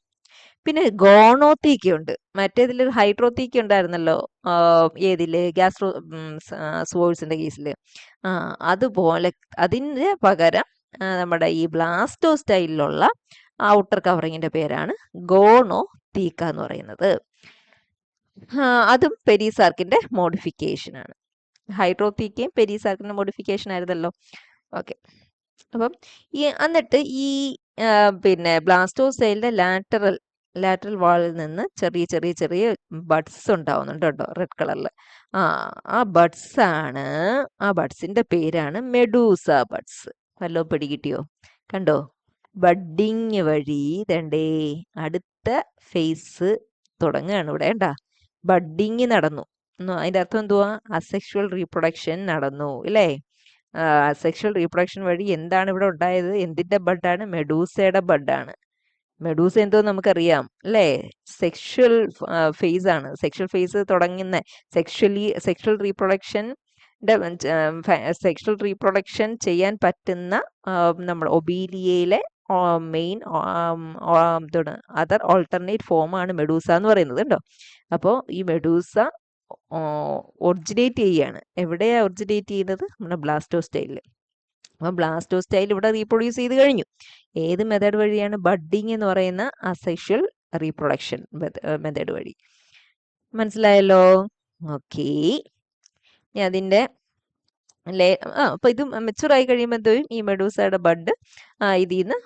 പിന്നെ ഗോണോത്തീക്ക ഉണ്ട്. മറ്റേതിലൊരു ഹൈഡ്രോത്തീക്ക ഉണ്ടായിരുന്നല്ലോ, ഏതില് സൂവോയിഡ്സിന്റെ കേസിൽ. അതുപോലെ അതിന് പകരം നമ്മുടെ ഈ ബ്ലാസ്റ്റോസ്റ്റൈലിലുള്ള ഔട്ടർ കവറിങ്ങിന്റെ പേരാണ് ഗോണോത്തീക്ക എന്ന് പറയുന്നത്. അതും പെരിസാർക്കിന്റെ മോഡിഫിക്കേഷൻ ആണ്. ഹൈഡ്രോത്തീക്കയും പെരിസാർക്കിന്റെ മോഡിഫിക്കേഷൻ ആയിരുന്നല്ലോ. ഓക്കെ. അപ്പം എന്നിട്ട് ഈ പിന്നെ ബ്ലാസ്റ്റോസ്റ്റൈലിന്റെ ലാറ്ററൽ വാളിൽ നിന്ന് ചെറിയ ചെറിയ ചെറിയ ബഡ്സ് ഉണ്ടാവുന്നുണ്ട് കേട്ടോ, റെഡ് കളറിൽ. ആ ബഡ്സ് ആണ്, ആ ബഡ്സിന്റെ പേരാണ് മെഡൂസ ബഡ്സ്. വല്ലോ പിടികിട്ടിയോ? കണ്ടോ? ബഡ്ഡിങ് വഴി തണ്ടേ അടുത്ത ഫേസ് തുടങ്ങുകയാണ് ഇവിടെ. കണ്ടാ, ബഡ്ഡിങ് നടന്നു. അതിന്റെ അർത്ഥം എന്തുവാ? അസെക്ഷുവൽ റീപ്രൊഡക്ഷൻ നടന്നു അല്ലേ? സെക്ഷൽ റീപ്രൊഡക്ഷൻ വഴി എന്താണ് ഇവിടെ ഉണ്ടായത്? എന്തിന്റെ ബഡാണ്? മെഡൂസയുടെ ബഡാണ്. മെഡൂസ എന്തോ നമുക്കറിയാം അല്ലേ? സെക്ഷൽ ഫേസ് ആണ്. സെക്ഷൽ ഫേസ് തുടങ്ങുന്ന സെക്ഷൽ റീപ്രൊഡക്ഷൻ ചെയ്യാൻ പറ്റുന്ന നമ്മുടെ ഒബീലിയയിലെ മെയിൻ അതർ ഓൾട്ടർനേറ്റ് ഫോമാണ് മെഡൂസ എന്ന് പറയുന്നത് കേട്ടോ. അപ്പോൾ ഈ മെഡൂസ ഒറിജിനേറ്റ് ചെയ്യാണ്. എവിടെയാണ് ഒറിജിനേറ്റ് ചെയ്യുന്നത്? നമ്മുടെ ബ്ലാസ്റ്റോസ്റ്റൈലിൽ. അപ്പം ബ്ലാസ്റ്റോസ്റ്റൈൽ ഇവിടെ റീപ്രൊഡ്യൂസ് ചെയ്ത് കഴിഞ്ഞു. ഏത് മെത്തേഡ് വഴിയാണ്? ബഡ്ഡിങ് എന്ന് പറയുന്ന അസെക്ഷൽ റീപ്രൊഡക്ഷൻ മെത്തേഡ് വഴി. മനസ്സിലായല്ലോ? ഓക്കെ. അതിൻ്റെ അപ്പോൾ ഇത് മെച്ചുർ ആയി കഴിയുമ്പോൾ എന്ത് ചെയ്യും? ഈ മെഡൂസയുടെ ബഡ് ഇതിൽ നിന്ന്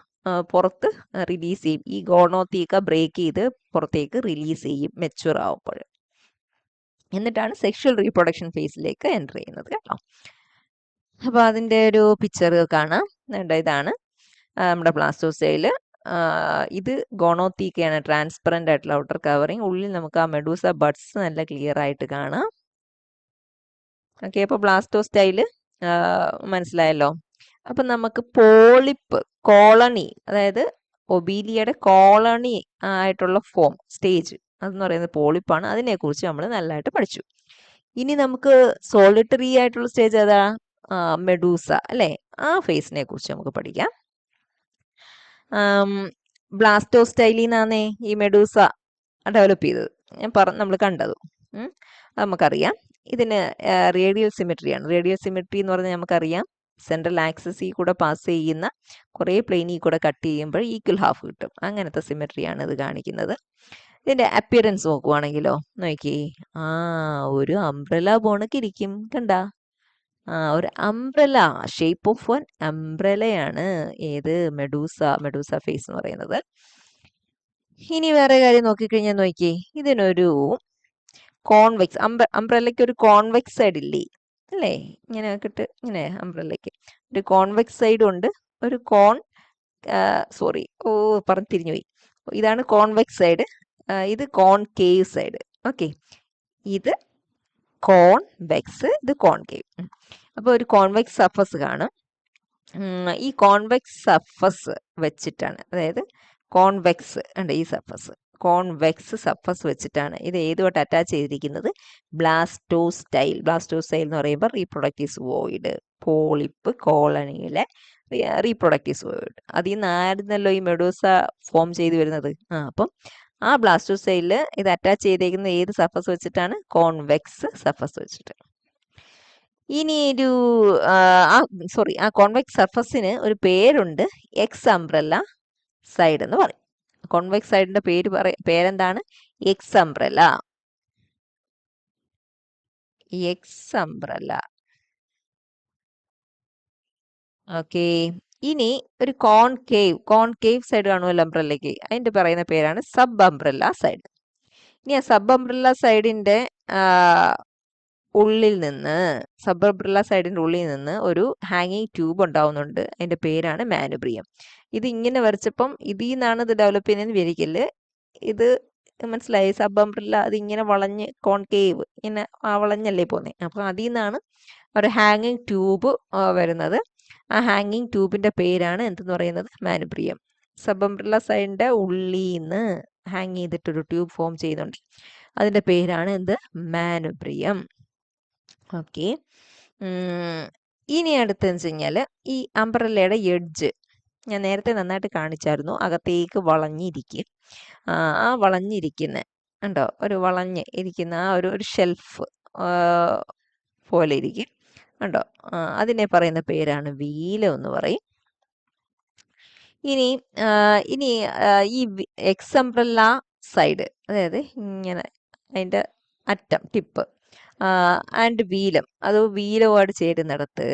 പുറത്ത് റിലീസ് ചെയ്യും. ഈ ഗോണോത്തീക്ക ബ്രേക്ക് ചെയ്ത് പുറത്തേക്ക് റിലീസ് ചെയ്യും മെച്ചുർ ആവുമ്പോൾ. എന്നിട്ടാണ് സെക്ഷൽ റീപ്രൊഡക്ഷൻ ഫേസിലേക്ക് എൻ്റർ ചെയ്യുന്നത് കേട്ടോ. അപ്പോൾ അതിൻ്റെ ഒരു പിക്ചർ കാണാം. ഇതാണ് നമ്മുടെ ബ്ലാസ്റ്റോസ്റ്റൈൽ. ഇത് ഗോണോത്തീക്കയാണ്, ട്രാൻസ്പെറൻ്റ് ആയിട്ടുള്ള ഔട്ടർ കവറിങ്. ഉള്ളിൽ നമുക്ക് ആ മെഡൂസ ബഡ്സ് നല്ല ക്ലിയർ ആയിട്ട് കാണാം. ഓക്കെ. അപ്പോൾ ബ്ലാസ്റ്റോസ്റ്റൈൽ മനസ്സിലായല്ലോ. അപ്പം നമുക്ക് പോളിപ്പ് കോളനി, അതായത് ഒബീലിയയുടെ കോളനി ആയിട്ടുള്ള ഫോം സ്റ്റേജ്, അതെന്ന് പറയുന്നത് പോളിപ്പാണ്. അതിനെക്കുറിച്ച് നമ്മൾ നല്ലതായിട്ട് പഠിച്ചു. ഇനി നമുക്ക് സോളിറ്ററി ആയിട്ടുള്ള സ്റ്റേജ് ഏതാ? മെഡൂസ അല്ലേ? ആ ഫേസിനെ കുറിച്ച് നമുക്ക് പഠിക്കാം. ബ്ലാസ്റ്റോസ്റ്റൈലിൽ നിന്നാണേ ഈ മെഡൂസ ഡെവലപ്പ് ചെയ്തത്, നമ്മൾ കണ്ടത്. നമുക്കറിയാം ഇതിന് റേഡിയൽ സിമെട്രിയാണ്. റേഡിയൽ സിമെട്രി എന്ന് പറഞ്ഞാൽ നമുക്കറിയാം, സെൻട്രൽ ആക്സിസിൽ കൂടെ പാസ് ചെയ്യുന്ന കുറേ പ്ലെയിനിൽ കൂടെ കട്ട് ചെയ്യുമ്പോൾ ഈക്വൽ ഹാഫ് കിട്ടും. അങ്ങനത്തെ സിമെട്രിയാണ് ഇത് കാണിക്കുന്നത്. ഇതിന്റെ അപ്പിയറൻസ് നോക്കുവാണെങ്കിലോ, നോക്കി, ഒരു അംബ്രല പോണക്ക് ഇരിക്കും. കണ്ട? ഒരു അംബ്രല, ഷേപ്പ് ഓഫ് വൺ അംബ്രലയാണ് ഏത്? മെഡൂസ ഫേസ് എന്ന് പറയുന്നത്. ഇനി വേറെ കാര്യം നോക്കിക്കഴിഞ്ഞാൽ നോക്കി, ഇതിനൊരു കോൺവെക്സ് അംബ്രലയ്ക്ക് ഒരു കോൺവെക്സ് സൈഡ് ഇല്ലേ അല്ലേ? ഇങ്ങനെ ആക്കിയിട്ട് ഇങ്ങനെ അംബ്രലയ്ക്ക് ഒരു കോൺവെക്സ് സൈഡും ഉണ്ട്, ഒരു പറഞ്ഞു തിരിഞ്ഞുപോയി. ഇതാണ് കോൺവെക്സ് സൈഡ്, ഇത് കോൺകേവ് സൈഡ്. ഓക്കെ, ഇത് കോൺവെക്സ്, ഇത് കോൺകേവ്. അപ്പോൾ ഒരു കോൺവെക്സ് സർഫസ് കാണും. ഈ കോൺവെക്സ് സർഫസ് വെച്ചിട്ടാണ്, അതായത് കോൺവെക്സ് ഉണ്ട് ഈ സർഫസ്, കോൺവെക്സ് സർഫസ് വെച്ചിട്ടാണ് ഇത് ഏതുമായിട്ട് അറ്റാച്ച് ചെയ്തിരിക്കുന്നത്? ബ്ലാസ്റ്റോസ്റ്റൈൽ. ബ്ലാസ്റ്റോസ്റ്റൈൽ എന്ന് പറയുമ്പോൾ റീപ്രൊഡക്റ്റീവ് വോയിഡ്, പോളിപ്പ് കോളനിയിലെ റീപ്രൊഡക്റ്റീവ് വോയിഡ്. അതിൽ നിന്നായിരുന്നല്ലോ ഈ മെഡൂസ ഫോം ചെയ്ത് വരുന്നത്. അപ്പം ആ ബ്ലാസ്റ്റോസ്റ്റൈലിൽ ഇത് അറ്റാച്ച് ചെയ്തേക്കുന്നത് ഏത് സർഫസ് വെച്ചിട്ടാണ്? കോൺവെക്സ് സർഫസ് വെച്ചിട്ട്. ഇനി ഒരു ആ കോൺവെക്സ് സർഫസിന് ഒരു പേരുണ്ട്, എക്സ് അംബ്രല്ല സൈഡ് എന്ന് പറയും. കോൺവെക്സ് സൈഡിന്റെ പേരെന്താണ്? X umbrella. X umbrella. Okay. ഇനി ഒരു കോൺകേവ് സൈഡ് കാണുമല്ലോ അംബ്രല്ലയ്ക്ക്, അതിന്റെ പറയുന്ന പേരാണ് സബ് അംബ്രല്ല സൈഡ്. ഇനി ആ സബ് അംബ്രല്ല സൈഡിന്റെ ഉള്ളിൽ നിന്ന്, സബ് അംബ്രല്ല സൈഡിന്റെ ഉള്ളിൽ നിന്ന് ഒരു ഹാങ്ങിങ് ട്യൂബ് ഉണ്ടാവുന്നുണ്ട്. അതിന്റെ പേരാണ് മാനുബ്രിയം. ഇത് ഇങ്ങനെ വരച്ചപ്പം ഇതിൽ നിന്നാണ് ഇത് ഡെവലപ്പ് ചെയ്യുന്നതെന്ന് വിചാരിക്കല്. ഇത് മനസ്സിലായി, സബ് അംബ്രല്ല അത് ഇങ്ങനെ വളഞ്ഞ് കോൺകേവ് ഇങ്ങനെ വളഞ്ഞല്ലേ പോകുന്നത്. അപ്പം അതിൽ നിന്നാണ് ഒരു ഹാങ്ങിങ് ട്യൂബ് വരുന്നത്. ആ ഹാങ്ങിങ് ട്യൂബിന്റെ പേരാണ് എന്തെന്ന് പറയുന്നത്? മാനുബ്രിയം. സബ് അംബ്രല്ല സൈഡിന്റെ ഉള്ളിൽ നിന്ന് ഹാങ് ചെയ്തിട്ടൊരു ട്യൂബ് ഫോം ചെയ്യുന്നുണ്ട്. അതിന്റെ പേരാണ് എന്ത്? മാനുബ്രിയം. ഓക്കെ. ഇനി അടുത്തെന്ന് വെച്ച് കഴിഞ്ഞാൽ ഈ അംബ്രല്ലയുടെ എഡ്ജ് ഞാൻ നേരത്തെ നന്നായിട്ട് കാണിച്ചായിരുന്നു, അകത്തേക്ക് വളഞ്ഞിരിക്കും. ആ വളഞ്ഞിരിക്കുന്ന ഉണ്ടോ, ഒരു വളഞ്ഞ് ഇരിക്കുന്ന ആ ഒരു ഷെൽഫ് പോലെ ഇരിക്കും ഉണ്ടോ, അതിനെ പറയുന്ന പേരാണ് വീലം എന്ന് പറയും. ഇനി ഈ എക്സ് അംബ്രല്ല സൈഡ്, അതായത് ഇങ്ങനെ അതിൻ്റെ അറ്റം ടിപ്പ് ആൻഡ് വീലം, അത് വീലവുമായിട്ട് ചേരുന്നിടത്ത്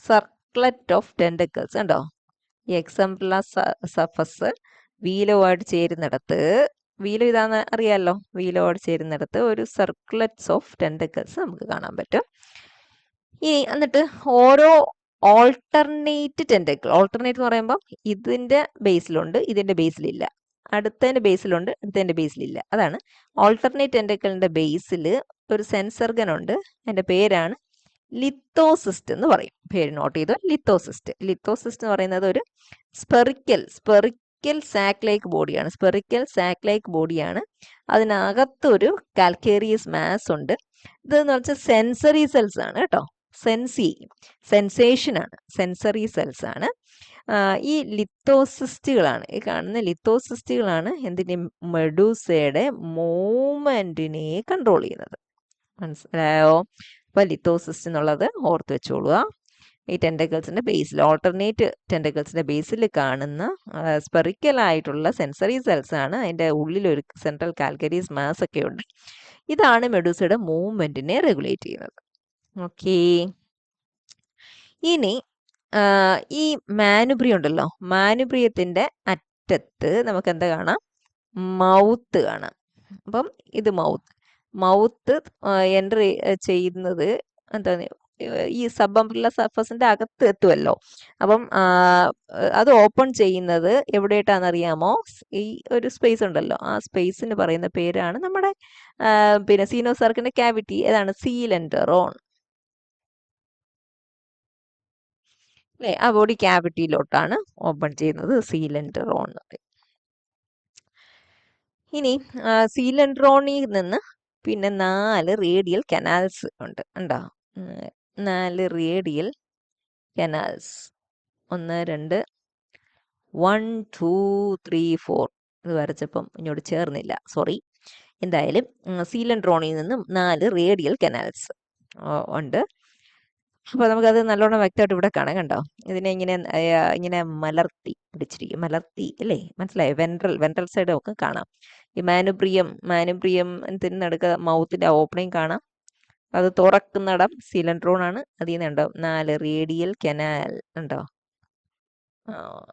സർക്ലറ്റ് ഓഫ് ടെൻഡക്കിൾസ് ഉണ്ടോ. ഈ എക്സ് അംബ്രല്ല സർഫസ് വീലവുമായിട്ട് ചേരുന്നിടത്ത്, വീലം ഇതാന്ന് അറിയാമല്ലോ, വീലവുമായിട്ട് ചേരുന്നിടത്ത് ഒരു സർക്ലറ്റ്സ് ഓഫ് ടെൻഡക്കിൾസ് നമുക്ക് കാണാൻ പറ്റും. എന്നിട്ട് ഓരോ ഓൾട്ടർനേറ്റ് ടെൻഡക്കിൾ, ഓൾട്ടർനേറ്റ് എന്ന് പറയുമ്പോൾ ഇതിന്റെ ബേസിലുണ്ട്, ഇതിന്റെ ബേസിലില്ല, അടുത്തതിന്റെ ബേസിലുണ്ട്, അടുത്തതിന്റെ ബേസിലില്ല. അതാണ് ഓൾട്ടർനേറ്റ് ടെൻഡക്കിളിന്റെ ബേസിൽ ഒരു സെൻസർഗൻ ഉണ്ട്. അതിന്റെ പേരാണ് ലിത്തോസിസ്റ്റ് എന്ന് പറയും. പേര് നോട്ട് ചെയ്തോ, ലിത്തോസിസ്റ്റ്. ലിത്തോസിസ്റ്റ് എന്ന് പറയുന്നത് ഒരു സ്പെറിക്കൽ സാക്ക് ലൈക്ക് ബോഡിയാണ്. സ്പെറിക്കൽ സാക്ക് ലൈക്ക് ബോഡിയാണ്. അതിനകത്തൊരു കാൽക്കേറിയസ് മാസ് ഉണ്ട്. ഇതെന്ന് വെച്ചാൽ സെൻസറി സെൽസ് ആണ് കേട്ടോ. സെൻസേഷൻ ആണ്, സെൻസറി സെൽസ് ആണ്. ഈ ലിത്തോസിസ്റ്റുകളാണ്, ഈ കാണുന്ന ലിത്തോസിസ്റ്റുകളാണ് എന്തിൻ്റെ? മെഡൂസയുടെ മൂവ്മെന്റിനെ കൺട്രോൾ ചെയ്യുന്നത്. മനസ്സിലായോ? അപ്പോൾ ലിത്തോസിസ്റ്റ് എന്നുള്ളത് ഓർത്ത് വെച്ചോളുക. ഈ ടെൻഡക്കിൾസിന്റെ ബേസിൽ, ഓൾട്ടർനേറ്റ് ടെൻഡക്കിൾസിന്റെ ബേസിൽ കാണുന്ന സ്പെറിക്കൽ ആയിട്ടുള്ള സെൻസറി സെൽസ് ആണ്. അതിന്റെ ഉള്ളിൽ ഒരു സെൻട്രൽ കാൽക്കേരിയസ് മാസ് ഒക്കെ ഉണ്ട്. ഇതാണ് മെഡൂസയുടെ മൂവ്മെന്റിനെ റെഗുലേറ്റ് ചെയ്യുന്നത്. ഓക്കേ. ഇനി ഈ മാനുബ്രിയം ഉണ്ടല്ലോ, മാനുബ്രിയത്തിന്റെ അറ്റത്ത് നമുക്ക് എന്താ കാണാം? മൗത്ത് കാണാം. അപ്പം ഇത് മൗത്ത് എൻട്രി ചെയ്യുന്നത് എന്താണ്? ഈ സബ് അംബ്രല്ല സർഫസിന്റെ അകത്ത് എത്തുമല്ലോ. അപ്പം അത് ഓപ്പൺ ചെയ്യുന്നത് എവിടെയായിട്ടാണെന്ന് അറിയാമോ? ഈ ഒരു സ്പേസ് ഉണ്ടല്ലോ, ആ സ്പേസിന് പറയുന്ന പേരാണ് നമ്മുടെ പിന്നെ സീനോസാർക്കിന്റെ ക്യാവിറ്റി. ഏതാണ്? സീലൻഡറോൺ അല്ലേ? ആ ബോഡി ക്യാവിറ്റിയിലോട്ടാണ് ഓപ്പൺ ചെയ്യുന്നത്, സീലൻഡറോൺ എന്ന് പറയും. ഇനി സീലൻഡ്രോണിൽ നിന്ന് പിന്നെ 4 റേഡിയൽ കനാൽസ് ഉണ്ട്. ഉണ്ടോ? 4 റേഡിയൽ കനാൽസ്. 1 2 1 2 3 4. ഇത് വരച്ചപ്പം ഇങ്ങോട്ട് ചേർന്നില്ല, സോറി. എന്തായാലും സീലൻഡ്രോണിൽ നിന്നും 4 റേഡിയൽ കനാൽസ് ഉണ്ട്. അപ്പോൾ നമുക്കത് നല്ലോണം വ്യക്തമായിട്ട് ഇവിടെ കാണാം. കണ്ടോ? ഇതിനെ ഇങ്ങനെ മലർത്തി പിടിച്ചിരിക്കും, മലർത്തി അല്ലേ? മനസ്സിലായോ? വെൻട്രൽ സൈഡ് ഒക്കെ കാണാം. ഈ മാനുബ്രിയം നടുക്ക് മൗത്തിന്റെ ഓപ്പണിങ് കാണാം. അത് തുറക്കുന്നിടം സിലൻഡ്രോൺ ആണ്. അതിൽ നിന്ന് ഉണ്ടോ 4 റേഡിയൽ കനാൽ ഉണ്ടോ?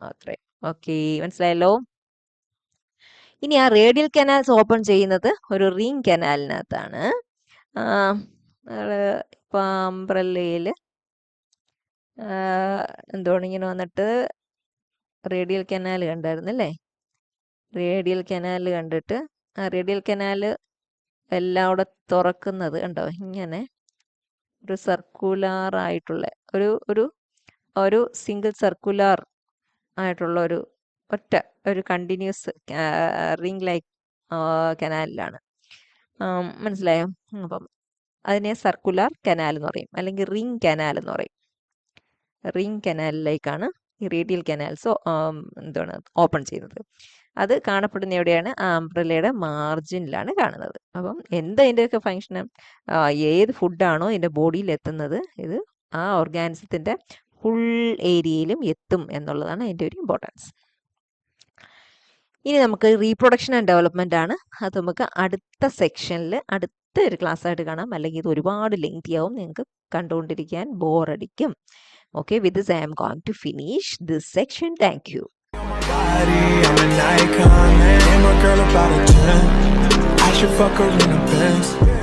അത്രേ. ഓക്കെ, മനസ്സിലായല്ലോ. ഇനി ആ റേഡിയൽ കനാൽസ് ഓപ്പൺ ചെയ്യുന്നത് ഒരു റിംഗ് കനാലിനകത്താണ്. ഇപ്പം അംബ്രല്ലയില് എന്തുകൊണ്ട് ഇങ്ങനെ വന്നിട്ട് റേഡിയൽ കനാൽ കണ്ടായിരുന്നല്ലേ? റേഡിയൽ കനാൽ കണ്ടിട്ട് റേഡിയൽ കനാൽ എല്ലാം അവിടെ തുറക്കുന്നത് കണ്ടോ, ഇങ്ങനെ ഒരു സർക്കുലാർ ആയിട്ടുള്ള ഒരു ഒരു സിംഗിൾ സർക്കുലാർ ആയിട്ടുള്ള ഒരു കണ്ടിന്യൂസ് റിംഗ് ലൈക്ക് കനാലിലാണ്. മനസ്സിലായോ? അപ്പം അതിനെ സർക്കുലാർ കനാൽ എന്ന് പറയും, അല്ലെങ്കിൽ റിംഗ് കനാൽ എന്ന് പറയും. റിംഗ് കനാലിലേക്കാണ് ഈ റേഡിയൽ കനാൽസ് എന്താണ് ഓപ്പൺ ചെയ്യുന്നത്. അത് കാണപ്പെടുന്ന എവിടെയാണ്? അംബ്രല്ലയുടെ മാർജിനിലാണ് കാണുന്നത്. അപ്പം എന്താ ഇതിൻ്റെയൊക്കെ ഫങ്ഷന്? ഏത് ഫുഡാണോ ഇതിൻ്റെ ബോഡിയിൽ എത്തുന്നത്, ഇത് ആ ഓർഗാനിസത്തിൻ്റെ ഫുൾ ഏരിയയിലും എത്തും എന്നുള്ളതാണ് അതിൻ്റെ ഒരു ഇമ്പോർട്ടൻസ്. ഇനി നമുക്ക് റീപ്രൊഡക്ഷൻ ആൻഡ് ഡെവലപ്മെന്റ് ആണ്. അത് നമുക്ക് അടുത്ത സെക്ഷനിൽ അടുത്ത ഒരു ക്ലാസ് ആയിട്ട് കാണാം, അല്ലെങ്കിൽ ഇത് ഒരുപാട് ലെങ്തി ആവും, നിങ്ങൾക്ക് കണ്ടുകൊണ്ടിരിക്കാൻ ബോറടിക്കും. Okay, with this I am going to finish this section. Thank you. I'm an icon, man. I'm a girl about a 10. I should fuck her in the Benz.